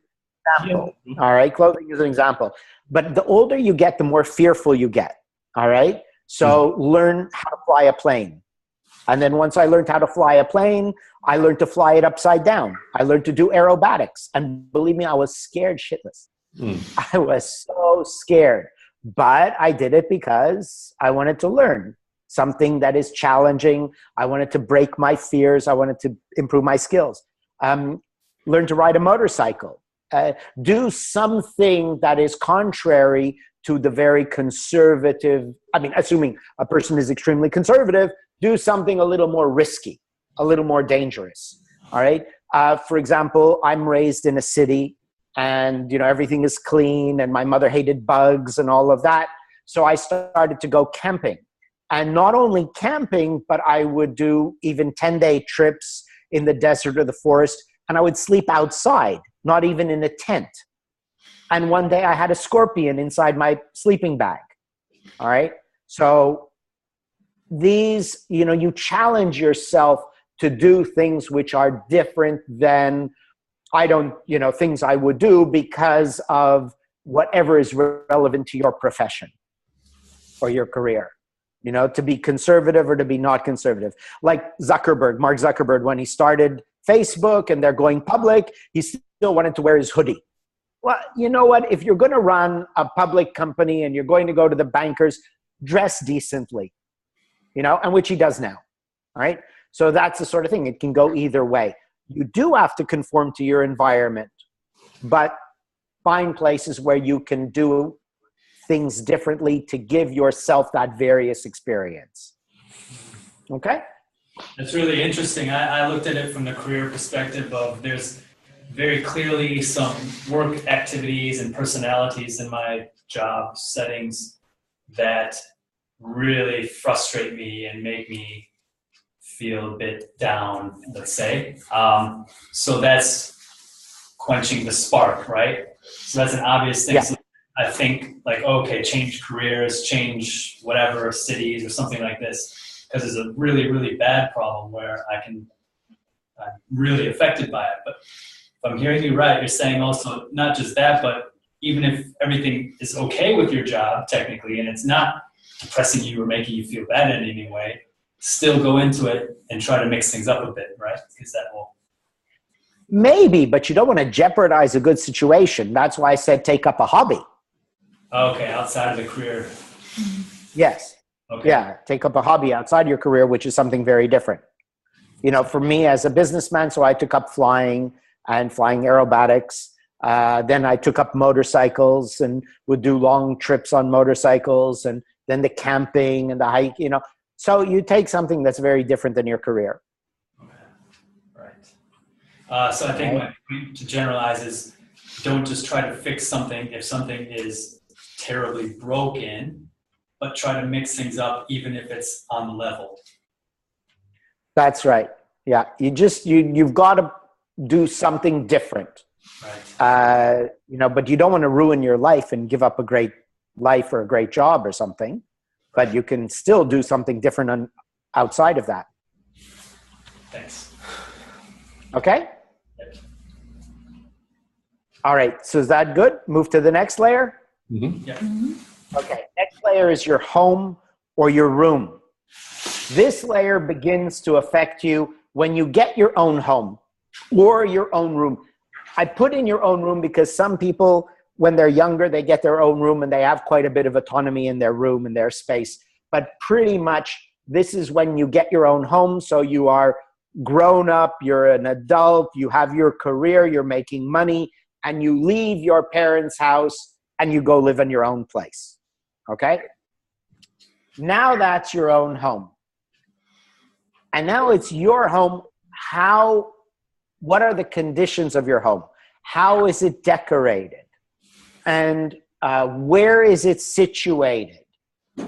example. Yeah. All right. Clothing is an example. But the older you get, the more fearful you get. All right. So learn how to fly a plane. And then once I learned how to fly a plane, I learned to fly it upside down. I learned to do aerobatics. And believe me, I was scared shitless. I was so scared. But I did it because I wanted to learn something that is challenging. I wanted to break my fears. I wanted to improve my skills. Learn to ride a motorcycle. Do something that is contrary to the very conservative. I mean, assuming a person is extremely conservative, do something a little more risky, a little more dangerous. All right. For example, I'm raised in a city and, you know, everything is clean and my mother hated bugs and all of that. So I started to go camping, and not only camping, but I would do even 10-day trips in the desert or the forest, and I would sleep outside, not even in a tent. And one day I had a scorpion inside my sleeping bag. All right. So these, you know, you challenge yourself to do things which are different than things I would do because of whatever is relevant to your profession or your career, you know, to be conservative or to be not conservative. Like Mark Zuckerberg, when he started Facebook and they're going public, he still wanted to wear his hoodie. Well, you know what? If you're going to run a public company and you're going to go to the bankers, dress decently, you know, and which he does now. All right. So that's the sort of thing. It can go either way. You do have to conform to your environment, but find places where you can do things differently to give yourself that various experience. Okay? That's really interesting. I looked at it from the career perspective of there's very clearly some work activities and personalities in my job settings that really frustrate me and make me feel a bit down, let's say. So that's quenching the spark, right? So that's an obvious thing. Yeah. So I think like, okay, change careers, change whatever cities or something like this, because it's a really, really bad problem where I'm really affected by it. But if I'm hearing you right, you're saying also not just that, but even if everything is okay with your job technically, and it's not depressing you or making you feel bad in any way, still go into it and try to mix things up a bit, right? Because that will... Maybe, but you don't want to jeopardize a good situation. That's why I said take up a hobby. Okay, outside of the career. Yes. Okay. Yeah, take up a hobby outside your career, which is something very different. You know, for me as a businessman, so I took up flying and flying aerobatics. Then I took up motorcycles and would do long trips on motorcycles, and then the camping and the hike, you know. So you take something that's very different than your career. Okay. Right. So I think my point to generalize is don't just try to fix something if something is terribly broken, but try to mix things up even if it's on the level. That's right. Yeah. You've got to do something different. Right. You know, but you don't want to ruin your life and give up a great life or a great job or something, but you can still do something different outside of that. Thanks. Okay. Yep. All right. So is that good? Move to the next layer. Mm-hmm. Yeah. Okay. Next layer is your home or your room. This layer begins to affect you when you get your own home or your own room. I put in your own room because some people, when they're younger, they get their own room and they have quite a bit of autonomy in their room and their space. But pretty much this is when you get your own home. So you are grown up, you're an adult, you have your career, you're making money, and you leave your parents' house and you go live in your own place. Okay? Now that's your own home. And now it's your home. What are the conditions of your home? How is it decorated? And where is it situated?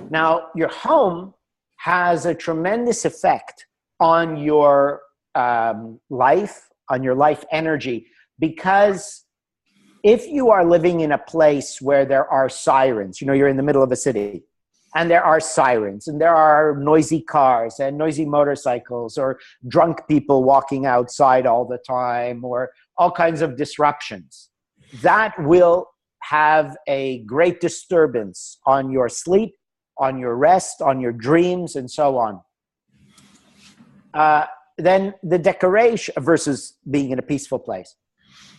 Now, your home has a tremendous effect on your life, on your life energy, because if you are living in a place where there are sirens, you're in the middle of a city, and there are sirens, and there are noisy cars and noisy motorcycles, or drunk people walking outside all the time, or all kinds of disruptions, that will have a great disturbance on your sleep, on your rest, on your dreams, and so on. Then the decoration, versus being in a peaceful place.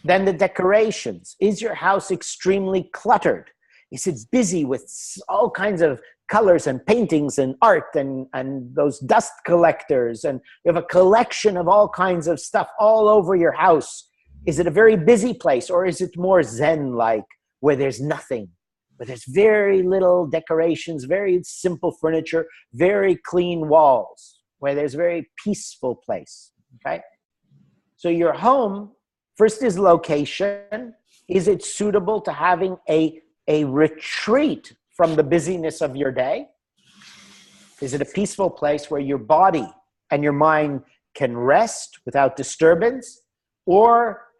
Then the decorations. Is your house extremely cluttered? Is it busy with all kinds of colors and paintings and art and those dust collectors, and you have a collection of all kinds of stuff all over your house? Is it a very busy place, or is it more Zen-like, where there's nothing, where there's very little decorations, very simple furniture, very clean walls, where there's a very peaceful place? Okay? So your home, first is location. Is it suitable to having a retreat from the busyness of your day? Is it a peaceful place where your body and your mind can rest without disturbance?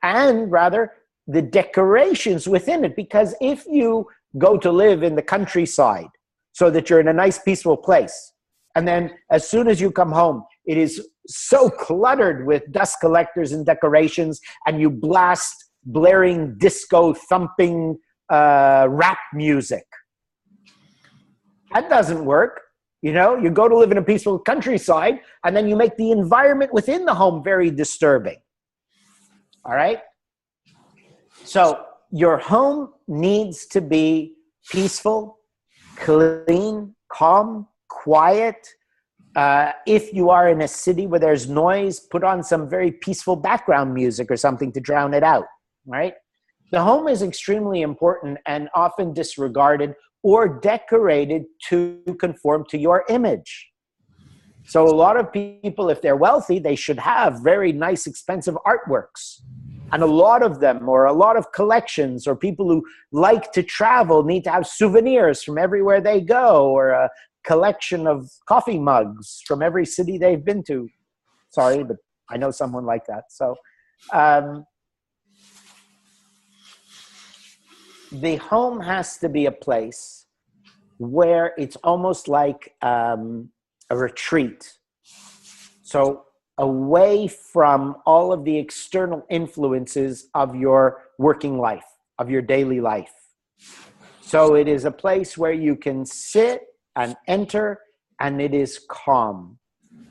And rather, the decorations within it. Because if you go to live in the countryside so that you're in a nice, peaceful place, and then as soon as you come home, it is so cluttered with dust collectors and decorations, and you blast blaring disco thumping rap music. That doesn't work. You go to live in a peaceful countryside, and then you make the environment within the home very disturbing. All right? So your home needs to be peaceful, clean, calm, quiet. If you are in a city where there's noise, put on some very peaceful background music or something to drown it out. Right? The home is extremely important and often disregarded or decorated to conform to your image. So a lot of people, if they're wealthy, they should have very nice, expensive artworks. And a lot of them, or a lot of collections, or people who like to travel need to have souvenirs from everywhere they go, or a collection of coffee mugs from every city they've been to. Sorry, but I know someone like that. So the home has to be a place where it's almost like a retreat. So away from all of the external influences of your working life, of your daily life. So it is a place where you can sit and enter, and it is calm.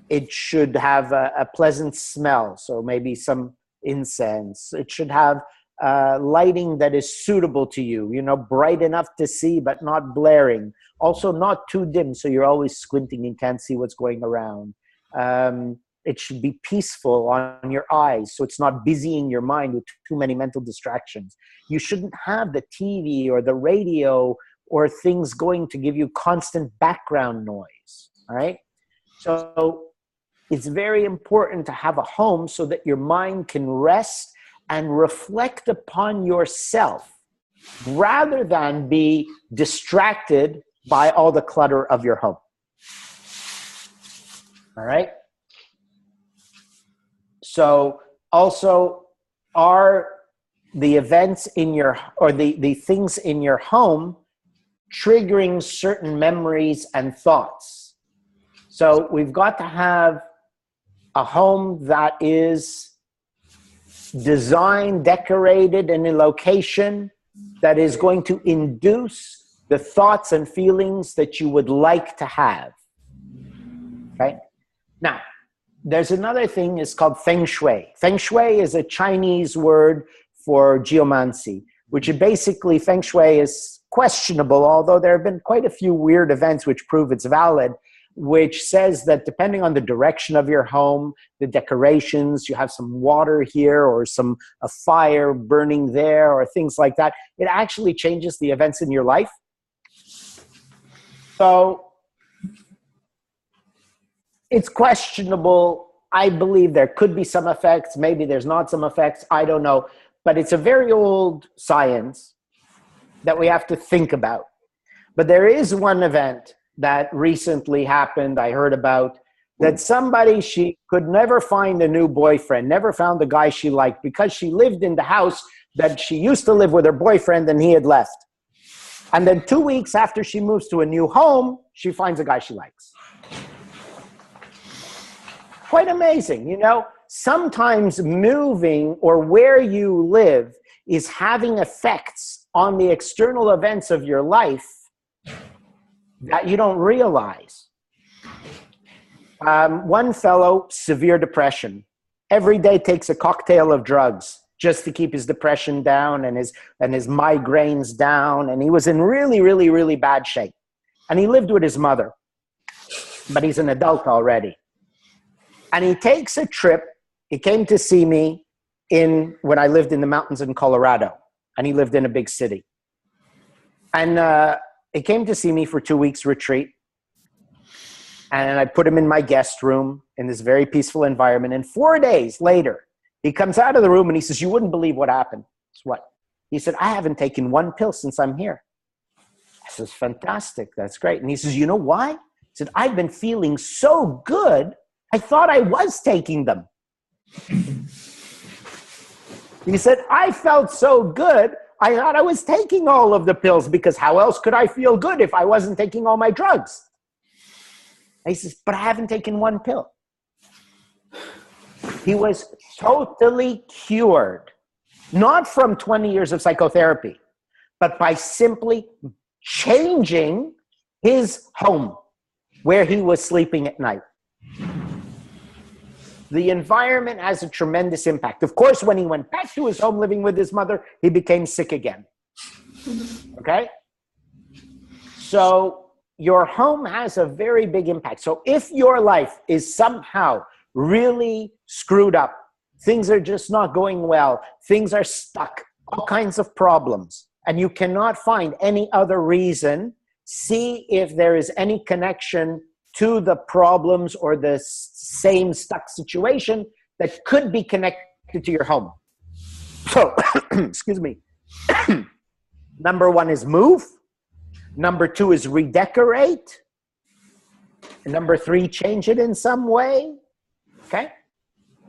It should have a pleasant smell, so maybe some incense. It should have lighting that is suitable to you, bright enough to see but not blaring. Also not too dim, so you're always squinting and can't see what's going around. It should be peaceful on your eyes, so it's not busying your mind with too many mental distractions. You shouldn't have the TV or the radio or things going to give you constant background noise, all right? So it's very important to have a home so that your mind can rest and reflect upon yourself rather than be distracted by all the clutter of your home. All right? So also, are the events in your, or the things in your home triggering certain memories and thoughts? So we've got to have a home that is designed, decorated, in a location that is going to induce the thoughts and feelings that you would like to have. Okay? Now, there's another thing, it's called feng shui. Feng shui is a Chinese word for geomancy, which is basically, feng shui is questionable, although there have been quite a few weird events which prove it's valid. which says that depending on the direction of your home, the decorations, you have some water here or a fire burning there or things like that, it actually changes the events in your life. So it's questionable. I believe there could be some effects. Maybe there's not some effects. I don't know. But it's a very old science that we have to think about. But there is one event that recently happened, I heard about, that somebody, she could never find a new boyfriend, never found the guy she liked because she lived in the house that she used to live with her boyfriend and he had left. And then 2 weeks after she moves to a new home, she finds a guy she likes. Quite amazing, you know? Sometimes moving or where you live is having effects on the external events of your life that you don't realize. One fellow, severe depression, every day takes a cocktail of drugs just to keep his depression down and his migraines down. And he was in really, really, really bad shape. And he lived with his mother, but he's an adult already. And he takes a trip. He came to see me when I lived in the mountains in Colorado, and he lived in a big city. And he came to see me for 2 weeks retreat. And I put him in my guest room in this very peaceful environment. And 4 days later, he comes out of the room and he says, you wouldn't believe what happened. It's what? He said, I haven't taken one pill since I'm here. I says, fantastic. That's great. And he says, you know why? He said, I've been feeling so good. I thought I was taking them. He said, I felt so good. I thought I was taking all of the pills because how else could I feel good if I wasn't taking all my drugs? And he says, but I haven't taken one pill. He was totally cured, not from 20 years of psychotherapy, but by simply changing his home where he was sleeping at night. The environment has a tremendous impact. Of course, when he went back to his home living with his mother, he became sick again. Okay? So your home has a very big impact. So if your life is somehow really screwed up, things are just not going well, things are stuck, all kinds of problems, and you cannot find any other reason, see if there is any connection to the problems or the same stuck situation that could be connected to your home. So, excuse me. Number one is move. Number two is redecorate. And number three, change it in some way. Okay?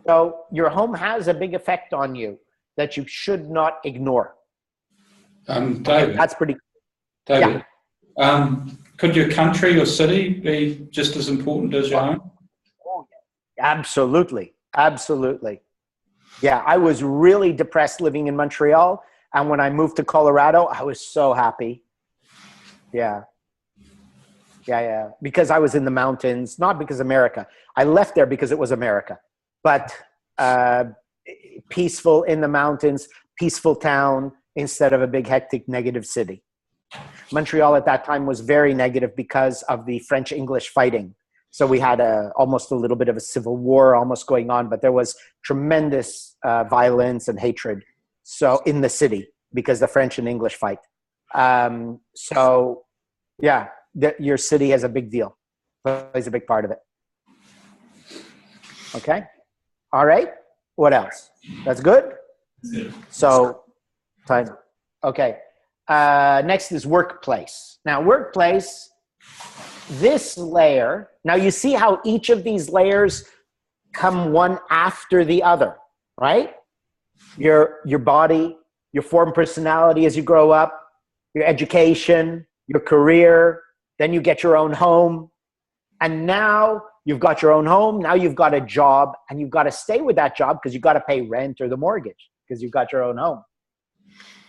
So your home has a big effect on you that you should not ignore. David. That's pretty. David. Yeah. Could your country or city be just as important as your home? Oh, absolutely. Absolutely. Yeah, I was really depressed living in Montreal. And when I moved to Colorado, I was so happy. Yeah. Yeah. Because I was in the mountains, not because America. I left there because it was America. But peaceful in the mountains, peaceful town instead of a big, hectic, negative city. Montreal at that time was very negative because of the French-English fighting. So we had almost a little bit of a civil war almost going on, but there was tremendous violence and hatred in the city because the French and English fight. So yeah, your city has a big deal, plays a big part of it. Okay. All right. What else? That's good? So time. Okay. Next is workplace. Now, workplace, this layer, now you see how each of these layers come one after the other, right? Your body, your form personality as you grow up, your education, your career, then you get your own home. And now you've got your own home, now you've got a job, and you've got to stay with that job because you've got to pay rent or the mortgage because you've got your own home.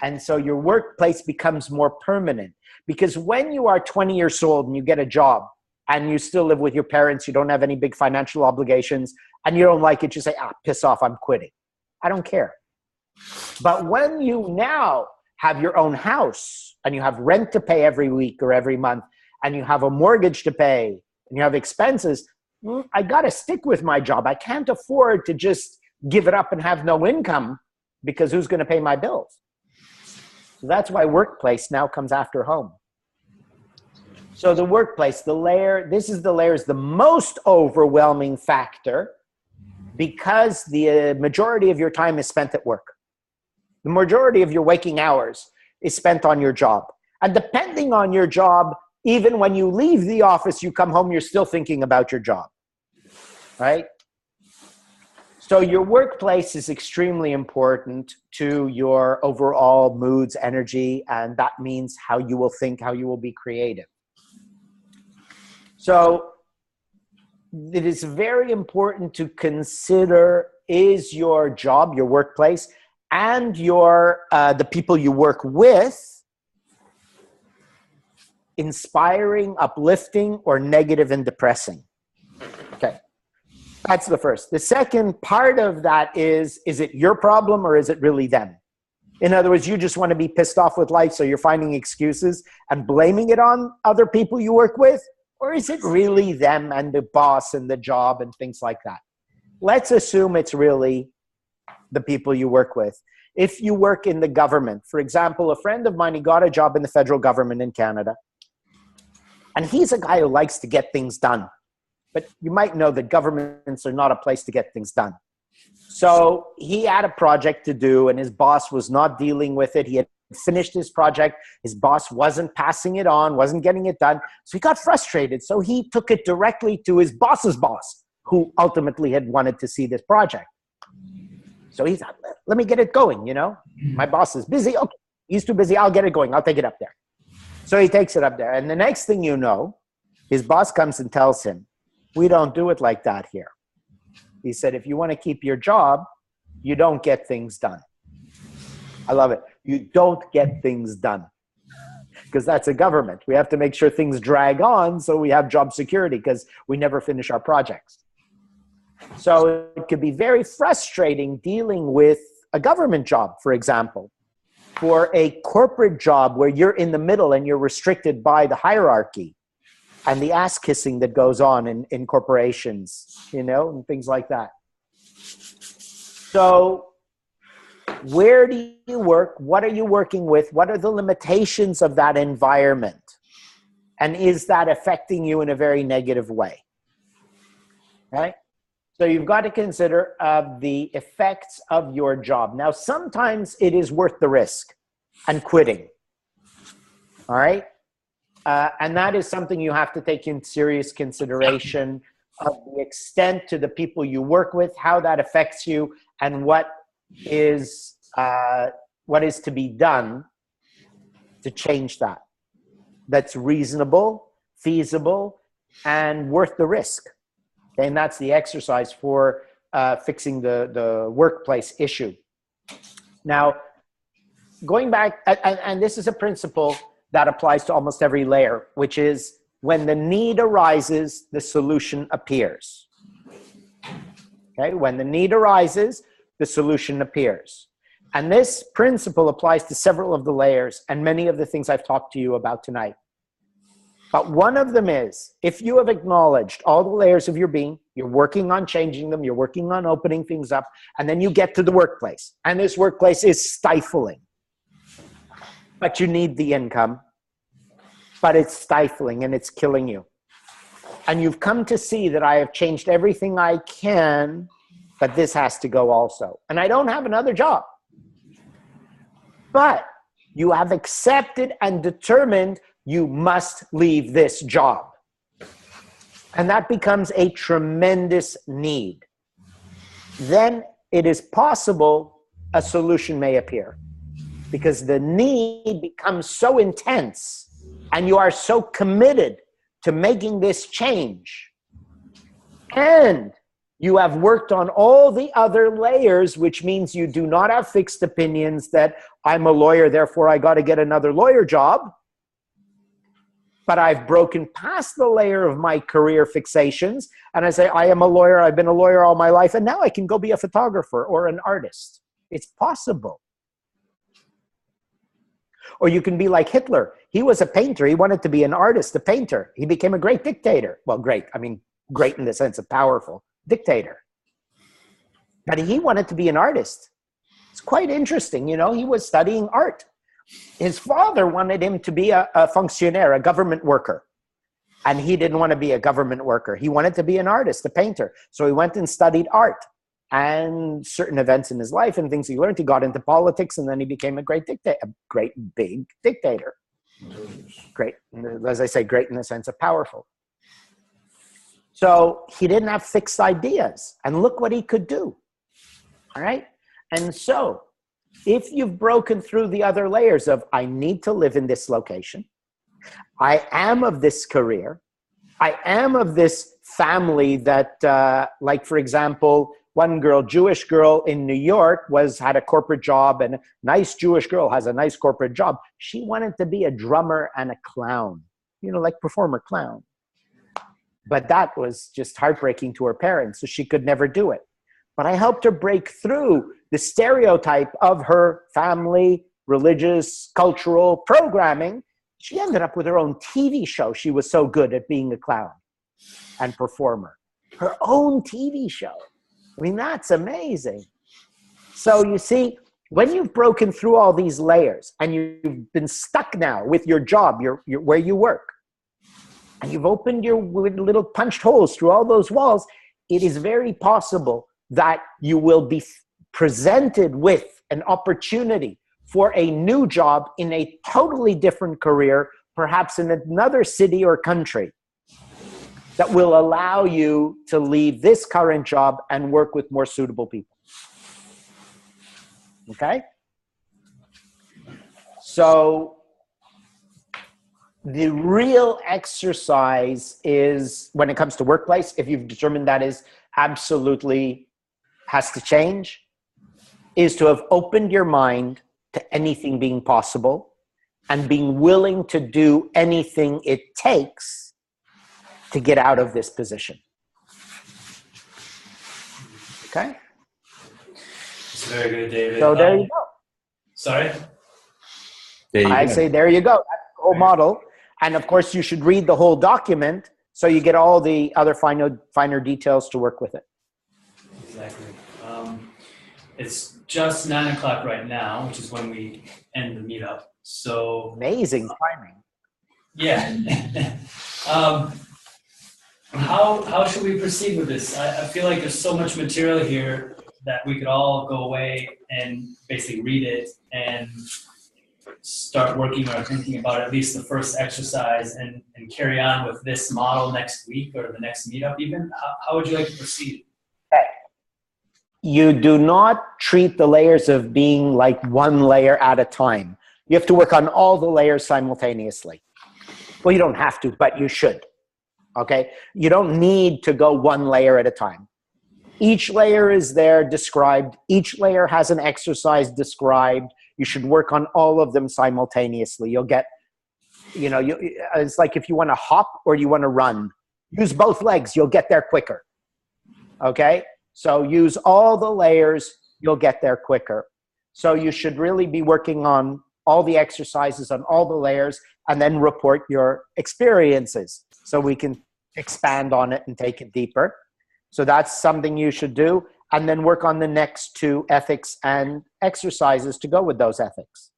And so your workplace becomes more permanent because when you are 20 years old and you get a job and you still live with your parents, you don't have any big financial obligations and you don't like it, you say, piss off, I'm quitting. I don't care. But when you now have your own house and you have rent to pay every week or every month and you have a mortgage to pay and you have expenses, I got to stick with my job. I can't afford to just give it up and have no income, because who's going to pay my bills? So that's why workplace now comes after home. So the workplace, the layer, this is the most overwhelming factor, because the majority of your time is spent at work. The majority of your waking hours is spent on your job. And depending on your job, even when you leave the office, you come home, you're still thinking about your job, right? So your workplace is extremely important to your overall moods, energy, and that means how you will think, how you will be creative. So it is very important to consider, is your job, your workplace, and your the people you work with inspiring, uplifting, or negative and depressing? Okay, that's the first. The second part of that is it your problem or is it really them? In other words, you just want to be pissed off with life, so you're finding excuses and blaming it on other people you work with? Or is it really them and the boss and the job and things like that? Let's assume it's really the people you work with. If you work in the government, for example, a friend of mine, he got a job in the federal government in Canada. And he's a guy who likes to get things done. But you might know that governments are not a place to get things done. So he had a project to do and his boss was not dealing with it. He had finished his project. His boss wasn't passing it on, wasn't getting it done. So he got frustrated. So he took it directly to his boss's boss, who ultimately had wanted to see this project. So he thought, let me get it going, you know. My boss is busy. Okay, he's too busy. I'll get it going. I'll take it up there. So he takes it up there. And the next thing you know, his boss comes and tells him, we don't do it like that here. He said, if you want to keep your job, you don't get things done. I love it. You don't get things done, because that's a government. We have to make sure things drag on so we have job security, because we never finish our projects. So it could be very frustrating dealing with a government job, for example, for a corporate job where you're in the middle and you're restricted by the hierarchy and the ass kissing that goes on in corporations, you know, and things like that. So where do you work? What are you working with? What are the limitations of that environment? And is that affecting you in a very negative way? Right? So you've got to consider the effects of your job. Now, sometimes it is worth the risk and quitting. All right? And that is something you have to take in serious consideration of the extent to the people you work with, how that affects you, and what is to be done to change that. That's reasonable, feasible, and worth the risk. Okay, and that's the exercise for fixing the workplace issue. Now, going back, and this is a principle that applies to almost every layer, which is when the need arises, the solution appears. Okay, when the need arises, the solution appears. And this principle applies to several of the layers and many of the things I've talked to you about tonight. But one of them is, if you have acknowledged all the layers of your being, you're working on changing them, you're working on opening things up, and then you get to the workplace. And this workplace is stifling. But you need the income. But it's stifling and it's killing you. And you've come to see that I have changed everything I can, but this has to go also. And I don't have another job. But you have accepted and determined you must leave this job. And that becomes a tremendous need. Then it is possible a solution may appear, because the need becomes so intense and you are so committed to making this change. And you have worked on all the other layers, which means you do not have fixed opinions that I'm a lawyer, therefore I got to get another lawyer job. But I've broken past the layer of my career fixations, and I say, I am a lawyer, I've been a lawyer all my life, and now I can go be a photographer or an artist. It's possible. Or you can be like Hitler. He was a painter. He wanted to be an artist, a painter. He became a great dictator. Well, great. I mean, great in the sense of powerful dictator. But he wanted to be an artist. It's quite interesting. You know, he was studying art. His father wanted him to be a fonctionnaire, a government worker. And he didn't want to be a government worker. He wanted to be an artist, a painter. So he went and studied art and certain events in his life and things he learned. He got into politics, and then he became a great dictator, a great big dictator. Great, as I say, great in the sense of powerful. So he didn't have fixed ideas, and look what he could do. All right? And so if you've broken through the other layers of, I need to live in this location, I am of this career, I am of this family that, like, for example, one girl, Jewish girl in New York, had a corporate job, and a nice Jewish girl has a nice corporate job. She wanted to be a drummer and a clown, you know, like performer clown. But that was just heartbreaking to her parents, so she could never do it. But I helped her break through the stereotype of her family, religious, cultural programming. She ended up with her own TV show. She was so good at being a clown and performer. Her own TV show. I mean, that's amazing. So you see, when you've broken through all these layers and you've been stuck now with your job, your where you work, and you've opened your little punched holes through all those walls, it is very possible that you will be presented with an opportunity for a new job in a totally different career, perhaps in another city or country, that will allow you to leave this current job and work with more suitable people. Okay? So the real exercise is, when it comes to workplace, if you've determined that is absolutely has to change, is to have opened your mind to anything being possible and being willing to do anything it takes to get out of this position. Okay? It's very good, David. So there you go. Sorry? I say there you go. That's the whole model. And of course, you should read the whole document so you get all the other finer details to work with it. Exactly. It's just 9 o'clock right now, which is when we end the meetup. So amazing timing. Yeah. How should we proceed with this? I feel like there's so much material here that we could all go away and basically read it and start working or thinking about at least the first exercise and carry on with this model next week or the next meetup even. How would you like to proceed? You do not treat the layers of being like one layer at a time. You have to work on all the layers simultaneously. Well, you don't have to, but you should. Okay? You don't need to go one layer at a time. Each layer is there described. Each layer has an exercise described. You should work on all of them simultaneously. You'll get, you know, it's like if you want to hop or you want to run. Use both legs. You'll get there quicker. Okay? So use all the layers. You'll get there quicker. So you should really be working on all the exercises on all the layers and then report your experiences so we can expand on it and take it deeper. So that's something you should do. And then work on the next two ethics and exercises to go with those ethics.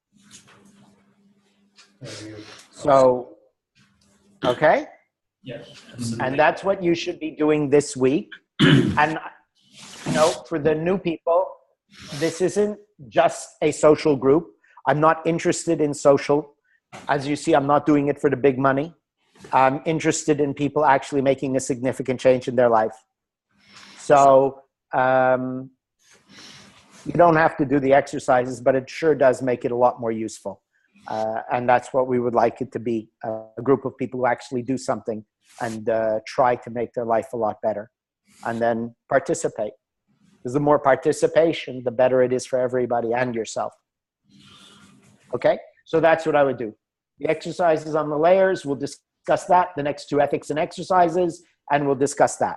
So, okay? Yeah. And that's what you should be doing this week. And, you know, for the new people, this isn't just a social group. I'm not interested in social. As you see, I'm not doing it for the big money. I'm interested in people actually making a significant change in their life. So you don't have to do the exercises, but it sure does make it a lot more useful. And that's what we would like it to be, a group of people who actually do something and try to make their life a lot better. And then participate. Because the more participation, the better it is for everybody and yourself. Okay? So that's what I would do. The exercises on the layers, we'll discuss that, the next two ethics and exercises, and we'll discuss that.